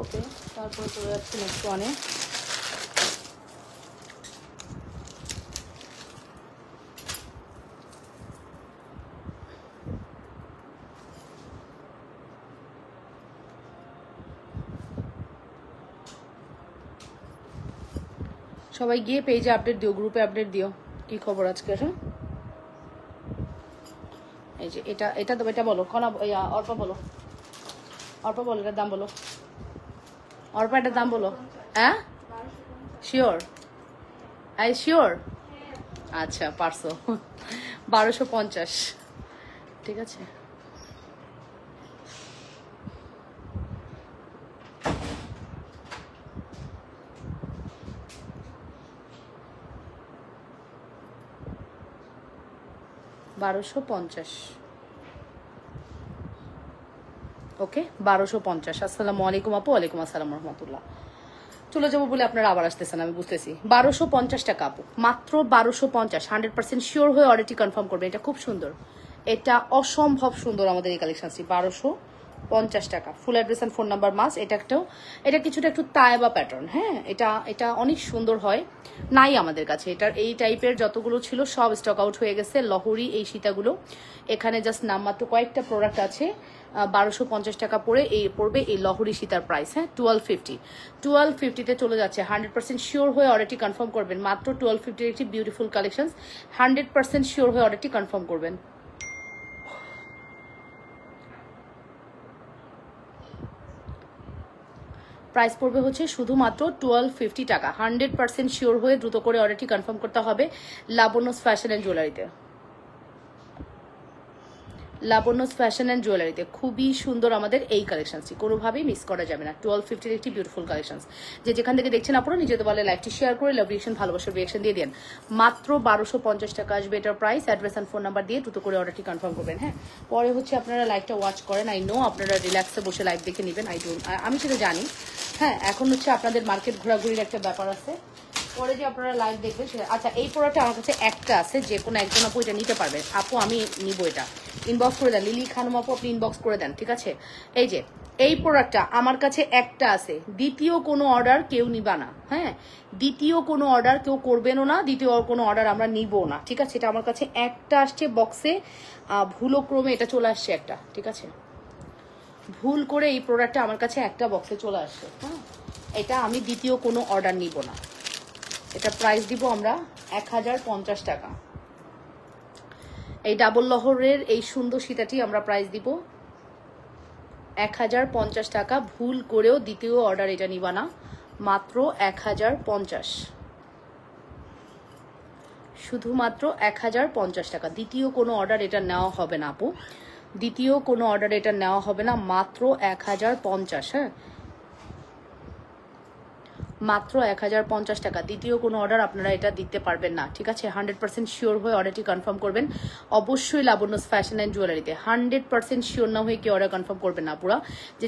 ওকে, তারপরে চলে যাচ্ছে নেক্সট ওয়ানে। সবাই গিয়ে পেজে আপডেট দিও, গ্রুপে আপডেট দিও কি খবর আজকে। হ্যাঁ, এই যে এটা এটা তো এটা বলো, কনা অর্পা বলো, অর্পা বলো এটার দাম বলো, অর্পা এটার দাম বলো। হ্যাঁ শিওর, আই শিওর। আচ্ছা পারছো। 1250, ঠিক আছে। $1250, ওকে 1250। আসসালামু আলাইকুম আপু। ওয়ালাইকুম আসসালাম রহমতুল্লাহ। চলে যাবো বলে আপনারা আবার আসতেছেন, আমি বুঝতেছি। 1250 টাকা আপু, মাত্র 1250। 100% শিওর হয়ে অর্ডারটি কনফার্ম করবেন। এটা খুব সুন্দর, এটা অসম্ভব সুন্দর আমাদের এই কালেকশনটি। 1250 টাকা। Full address and phone number must. এটা কিছুটা একটু তায়েবা প্যাটার্ন। হ্যাঁ, এটা অনেক সুন্দর হয়, নাই আমাদের কাছে। এটার এই টাইপের যতগুলো ছিল সব স্টক আউট হয়ে গেছে। লহরি এই সীতাগুলো এখানে জাস্ট নামমাত্র কয়েকটা প্রোডাক্ট আছে। 1250 টাকা পড়বে এই লহরি সীতার প্রাইস। হ্যাঁ, 1250 চলে যাচ্ছে। 100% শিওর হয়ে অর্ডারটি কনফার্ম করবেন। মাত্র 1250 একটি বিউটিফুল কালেকশন। 100% শিওর হয়ে অর্ডারটি কনফার্ম করবেন। প্রাইস পড়বে হচ্ছে শুধুমাত্র 1250 টাকা। 100% শিওর হয়ে দ্রুত করে অর্ডারটি কনফার্ম করতে হবে লাবণ্যস ফ্যাশন অ্যান্ড জুয়েলারিতে। লাবণ্যস ফ্যাশন অ্যান্ড জুয়েলারিতে খুবই সুন্দর আমাদের এই কালেকশনটি, কোনোভাবেই মিস করা যাবে না। 1250 একটি বিউটিফুল কালেকশন। যেখান থেকে দেখছেন আপনারা নিজেদের বলে লাইভটি শেয়ার করে লাভ রিয়েকশন, ভালোবাসার রিয়েকশন দিয়ে দেন। মাত্র 1250 টাকা আসবে এটার price. Address and phone number দিয়ে দ্রুত করে অর্ডারটি কনফার্ম করবেন। হ্যাঁ, পরে হচ্ছে আপনারা লাইভটা ওয়াচ করেন, আই নো আপনারা রিল্যাক্সে বসে লাইভ দেখে নেবেন, আমি সেটা জানি। হ্যাঁ, এখন হচ্ছে আপনাদের মার্কেট ঘোরাঘুরির একটা ব্যাপার আছে, পরে যে আপনারা লাইভ দেখবেন সেটা। আচ্ছা, এই প্রোডাক্টটা আমার কাছে একটা আছে, যে কোনো একজন আপু এটা নিতে পারবেন। আপু আমি নিব, এটা ইনবক্স করে দেন। লিলি খানম আপু আপনি ইনবক্স করে দেন, ঠিক আছে। এই যে এই প্রোডাক্টটা আমার কাছে একটা আছে, দ্বিতীয় কোনো অর্ডার কেউ নিবা না। হ্যাঁ, দ্বিতীয় কোনো অর্ডার কেউ করবেনও না, দ্বিতীয় কোনো অর্ডার আমরা নিবও না, ঠিক আছে। এটা আমার কাছে একটা আসছে বক্সে, ভুলক্রমে এটা চলে আসছে একটা, ঠিক আছে। ভুল করে এই প্রোডাক্টটা আমার কাছে একটা বক্সে চলে আসছে। হ্যাঁ, এটা আমি দ্বিতীয় কোনো অর্ডার নিব না। এটা প্রাইস দিব আমরা 1050 টাকা। এই ডাবল লহরের এই সুন্দর সীতাটি আমরা প্রাইস দিব 1050 টাকা। ভুল করেও দ্বিতীয় অর্ডার এটা নিবা না, মাত্র 1050, শুধুমাত্র 1050 টাকা। দ্বিতীয় কোনো অর্ডার এটা নেওয়া হবে না আপু, দ্বিতীয় কোনো অর্ডার এটা নেওয়া হবে না, মাত্র 1050। হ্যাঁ, মাত্র 1050 টাকা। দ্বিতীয় কোনো অর্ডার আপনারা এটা দিতে পারবেন না, ঠিক আছে। 100% শিওর হয়ে অর্ডারটি কনফার্ম করবেন অবশ্যই লাবণ্যস ফ্যাশন অ্যান্ড জুয়েলারিতে। 100% শিওর না হয়ে কি অর্ডার কনফার্ম করবেন না পুরা।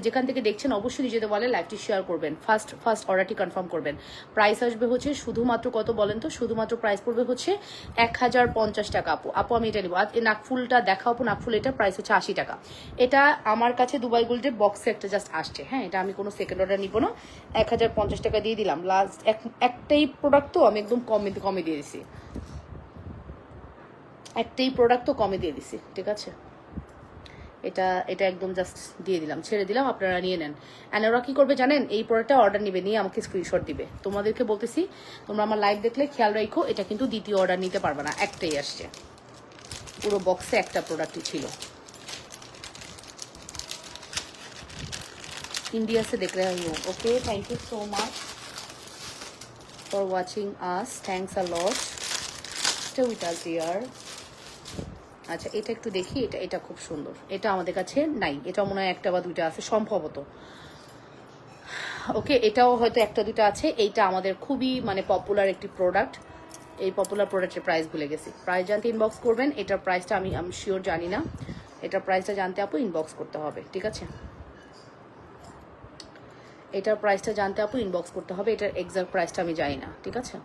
যেখান থেকে দেখছেন অবশ্যই নিজেদের বলে লাইভটি শেয়ার করবেন, ফার্স্ট অর্ডারটি কনফার্ম করবেন। প্রাইস আসবে হচ্ছে শুধুমাত্র কত বলেন তো? শুধুমাত্র প্রাইস পড়বে হচ্ছে 1050 টাকা। আপু আমি এটা নিব। আর এই নাকফুলটা দেখাও আপু, নাকফুল এটা প্রাইস হচ্ছে 80 টাকা। এটা আমার কাছে দুবাই গোল্ডের বক্সে একটা জাস্ট আসছে। হ্যাঁ, এটা আমি কোনো সেকেন্ড অর্ডার নিব না। 1050 টাকা দিয়ে দিলাম। লাস্ট একটাই প্রোডাক্ট তো আমি একদম কমে দিয়ে দিছি, একটাই প্রোডাক্ট তো কমে দিয়ে দিছি, ঠিক আছে। এটা একদম জাস্ট দিয়ে দিলাম, ছেড়ে দিলাম, আপনারা নিয়ে নেন। অ্যান্ড ওরা কি করবে জানেন? এই প্রোডাক্টটা অর্ডার নিবে, নিয়ে আমাকে স্ক্রিনশট দিবে। তোমাদেরকে বলতেছি, তোমরা আমার লাইভ দেখলে খেয়াল রাখো, এটা কিন্তু দ্বিতীয় অর্ডার নিতে পারবে না, একটাই আসছে। পুরো বক্সে একটা প্রোডাক্টই ছিল। इंडिया से देख रहे हो, okay, thank you so much for watching us, thanks a lot, stay with us here। আচ্ছা, এটা একটু দেখি, এটা খুব সুন্দর। এটা আমাদের কাছে নাই, এটা মনে হয় একটা বা দুইটা আছে সম্ভবত। ওকে, এটাও হয়তো একটা দুইটা আছে। এইটা আমাদের খুবই মানে পপুলার একটি প্রোডাক্ট। এই পপুলার প্রোডাক্টের প্রাইস ভুলে গেছি। প্রাইস জানতে ইনবক্স করবেন। এটার প্রাইসটা আমি শিওর জানি না, এটার প্রাইসটা জানতে আপু ইনবক্স করতে হবে, ঠিক আছে। এটার প্রাইসটা জানতে আপু ইনবক্স করতে হবে, এটার এক্সাক্ট প্রাইসটা আমি জানি না, ঠিক আছে।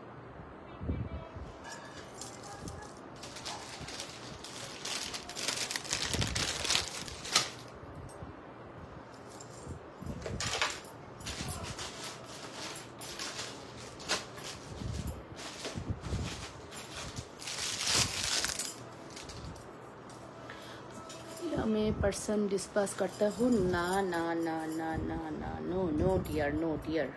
पर्सन डिस्कस करता हूँ ना ना ना ना ना ना no no dear no dear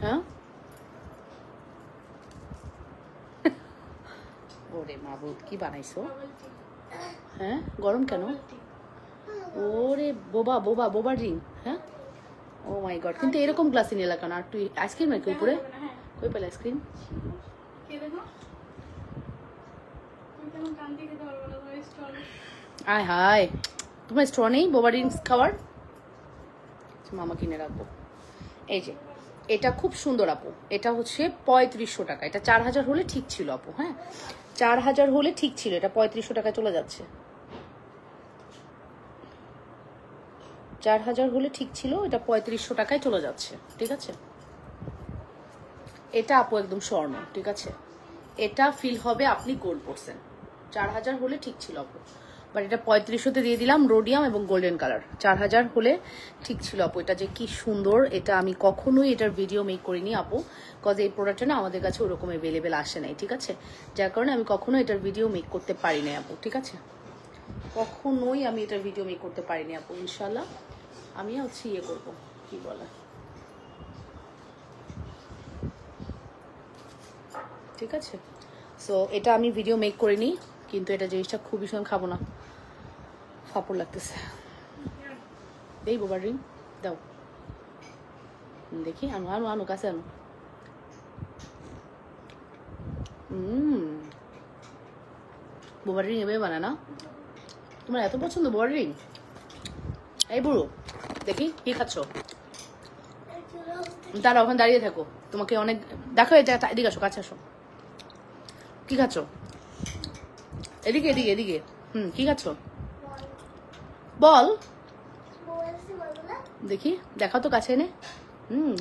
हाँ ওরে মাবুদ কি বানাইছো হ্যাঁ গরম কেন ওরে বোবা বোবা বোবা ড্রিঙ্ক হ্যাঁ ও মাই গড কিন্তু এরকম গ্লাসে নিয়ে লাগানো আর তুই আইসক্রিম নাকি উপরে কই পেলে আইসক্রিম আয় হায় তোমার স্ট্র নেই বোবা ড্রিঙ্কস খাওয়ার মামা কিনে রাখবো এই যে এটা খুব সুন্দর আপু এটা হচ্ছে 3500 টাকা এটা 4000 হলে ঠিক ছিল আপু হ্যাঁ 4000 হলে ঠিক ছিল এটা 3500 টাকায় চলে যাচ্ছে 4000 হলে ঠিক ছিল এটা 3500 টাকায় চলে যাচ্ছে ঠিক আছে এটা আপু একদম স্বর্ণ ঠিক আছে এটা ফিল হবে আপনি গোল্ড পরছেন 4000 হলে ঠিক ছিল আপু বাট এটা 3500-তে দিয়ে দিলাম রোডিয়াম এবং গোল্ডেন কালার 4000 হলে ঠিক ছিল আপু এটা যে কি সুন্দর এটা আমি কখনোই এটার ভিডিও মেক করিনি আপু কজ এই প্রোডাক্টটা না আমাদের কাছে ওরকম অ্যাভেলেবেল আসে নাই ঠিক আছে যার কারণে আমি কখনো এটার ভিডিও মেক করতে পারি না আপু ঠিক আছে কখনোই আমি এটার ভিডিও মেক করতে পারিনি আপু ইনশাল্লাহ আমি হচ্ছে ইয়ে করবো কি বলে ঠিক আছে সো এটা আমি ভিডিও মেক করিনি কিন্তু এটা জিনিসটা খুব ভীষণ খাবো না ফাপড় লাগতেছে দেই বোবার রিং দাও দেখি আনো আনো আনো কাছে আনো বোবার রিং এভাবে বানা না তোমার এত পছন্দ বোবার রিং এই বুড়ো দেখি কি খাচ্ছ দাঁড়াও ওখানে দাঁড়িয়ে থাকো তোমাকে অনেক দেখো এটা এদিকে আসো কাছে আসো কি খাচ্ছ এদিকে এদিকে এদিকে কি খাচ্ছ বল দেখি দেখাও তো কাছে এনে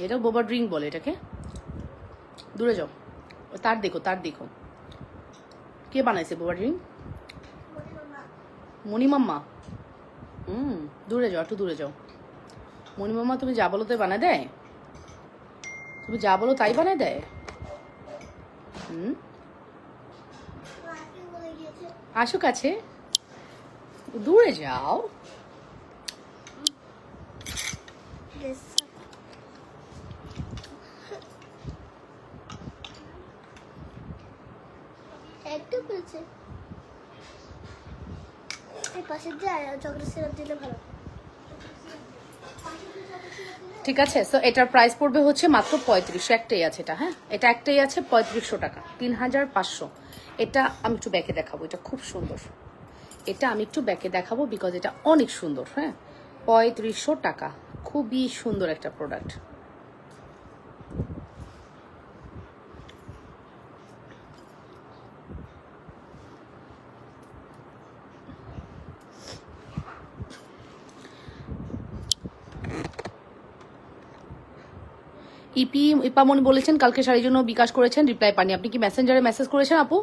এটা বোবা ড্রিঙ্ক বলে এটাকে দূরে যাও তার দেখো তার দেখো কে বানাইছে বোবা ড্রিঙ্ক মণিমাম্মা দূরে যাও একটু দূরে যাও মণিমাম্মা তুমি যা বলো তাই বানায় দেয় তুমি যা বলো তাই বানায় দেয় আসো কাছে দূরে যাও একটু বলছে এই পাশে যায় চকলেট সিরাপ দিলে ভালো ঠিক আছে সো এটার প্রাইস পড়বে হচ্ছে মাত্র 3500 একটাই আছে এটা হ্যাঁ এটা একটাই আছে 3500 টাকা 3500 এটা আমি একটু ব্যাকে দেখাবো এটা খুব সুন্দর এটা আমি একটু ব্যাকে দেখাবো বিকজ এটা অনেক সুন্দর হ্যাঁ 3500 টাকা খুবই সুন্দর একটা প্রোডাক্ট ইপামনি বলেছেন কালকে শাড়ির জন্য বিকাশ করেছেন রিপ্লাই পানি আপনি কি মেসেঞ্জারে মেসেজ করেছেন আপু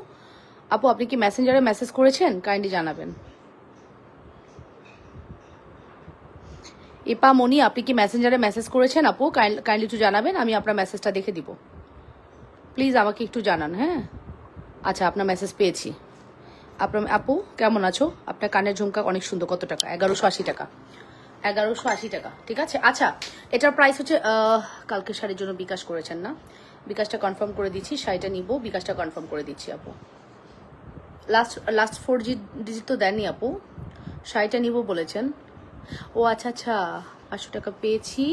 আপু আপনি কি মেসেঞ্জারে মেসেজ করেছেন কাইন্ডলি জানাবেন ইপামনি আপনি কি মেসেঞ্জারে মেসেজ করেছেন আপু কাইন্ডলি একটু জানাবেন আমি আপনার মেসেজটা দেখে দিব প্লিজ আমাকে একটু জানান হ্যাঁ আচ্ছা আপনার মেসেজ পেয়েছি আপনার আপু কেমন আছো আপনার কানের ঝুমকা অনেক সুন্দর কত টাকা 1180 টাকা 1180 টাকা ঠিক আছে আচ্ছা এটার প্রাইস হচ্ছে কালকে শাড়ির জন্য বিকাশ করেছেন না বিকাশটা কনফার্ম করে দিচ্ছি শাড়িটা নিব বিকাশটা কনফার্ম করে দিচ্ছি আপু লাস্ট 4 ডিজিট তো দেননি আপু শাড়িটা নিব বলেছেন ও আচ্ছা আচ্ছা 500 টাকা পেয়েছি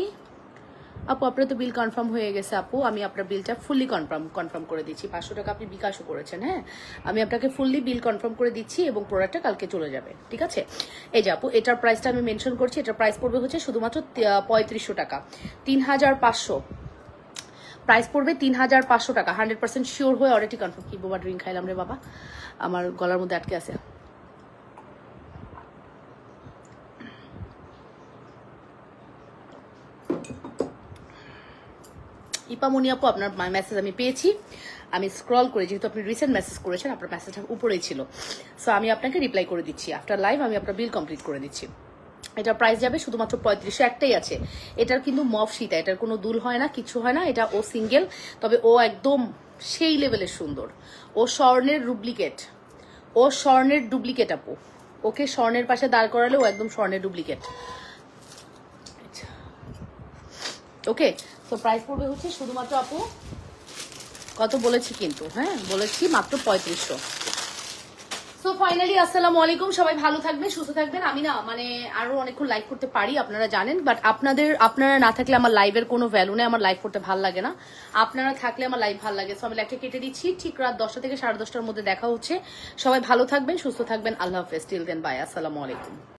আপু আপনার তো বিল কনফার্ম হয়ে গেছে আপু আমি আপনার বিলটা ফুললি কনফার্ম করে দিচ্ছি 500 টাকা আপনি বিকাশও করেছেন হ্যাঁ আমি আপনাকে ফুললি বিল কনফার্ম করে দিচ্ছি এবং প্রোডাক্টটা কালকে চলে যাবে ঠিক আছে এই যে আপু এটার প্রাইসটা আমি মেনশন করছি এটার প্রাইস পড়বে হচ্ছে শুধুমাত্র 3500 টাকা 3500 প্রাইস পড়বে 3500 টাকা 100% শিওর হয়ে অলরেডি কনফার্ম কি বোবা ড্রিঙ্ক খাইলাম রে বাবা আমার গলার মধ্যে আটকে আছে ইপামনি আপু আপনার মেসেজ আমি পেয়েছি, আমি স্ক্রল করে, যেহেতু আপনি রিসেন্ট মেসেজ করেছেন আপনার মেসেজটা উপরেই ছিল, সো আমি আপনাকে রিপ্লাই করে দিচ্ছি। আফটার লাইভ আমি আপনার বিল কমপ্লিট করে দিচ্ছি। এটার প্রাইস যাবে শুধুমাত্র 3500, একটাই আছে। এটার কিন্তু মফ সীতা, এটার কোনো দুল হয় না, কিছু হয় না, এটা ও সিঙ্গেল, তবে ও একদম সেই লেভেলের সুন্দর। ও স্বর্ণের ডুপ্লিকেট, ও স্বর্ণের ডুপ্লিকেট আপু, ওকে স্বর্ণের পাশে দাঁড় করালে ও একদম স্বর্ণের ডুপ্লিকেট। ওকে, তো প্রাইস পড়বে হচ্ছে শুধুমাত্র আপু কত বলেছি কিন্তু, হ্যাঁ বলেছি মাত্র 3500। সো ফাইনালি আসসালামু আলাইকুম, সবাই ভালো থাকবেন, সুস্থ থাকবেন। আমি না মানে আরো অনেকক্ষণ লাইভ করতে পারি আপনারা জানেন, বাট আপনারা না থাকলে আমার লাইভের কোনো ভ্যালু নেই, আমার লাইভ করতে ভালো লাগে না, আপনারা থাকলে আমার লাইভ ভালো লাগে। সো আমি লাইভটা কেটে দিচ্ছি, ঠিক রাত 10টা থেকে 10:30টার মধ্যে দেখা হচ্ছে। সবাই ভালো থাকবেন, সুস্থ থাকবেন, আল্লাহ হাফেজ, টিল দেন বাই, আসসালামু আলাইকুম।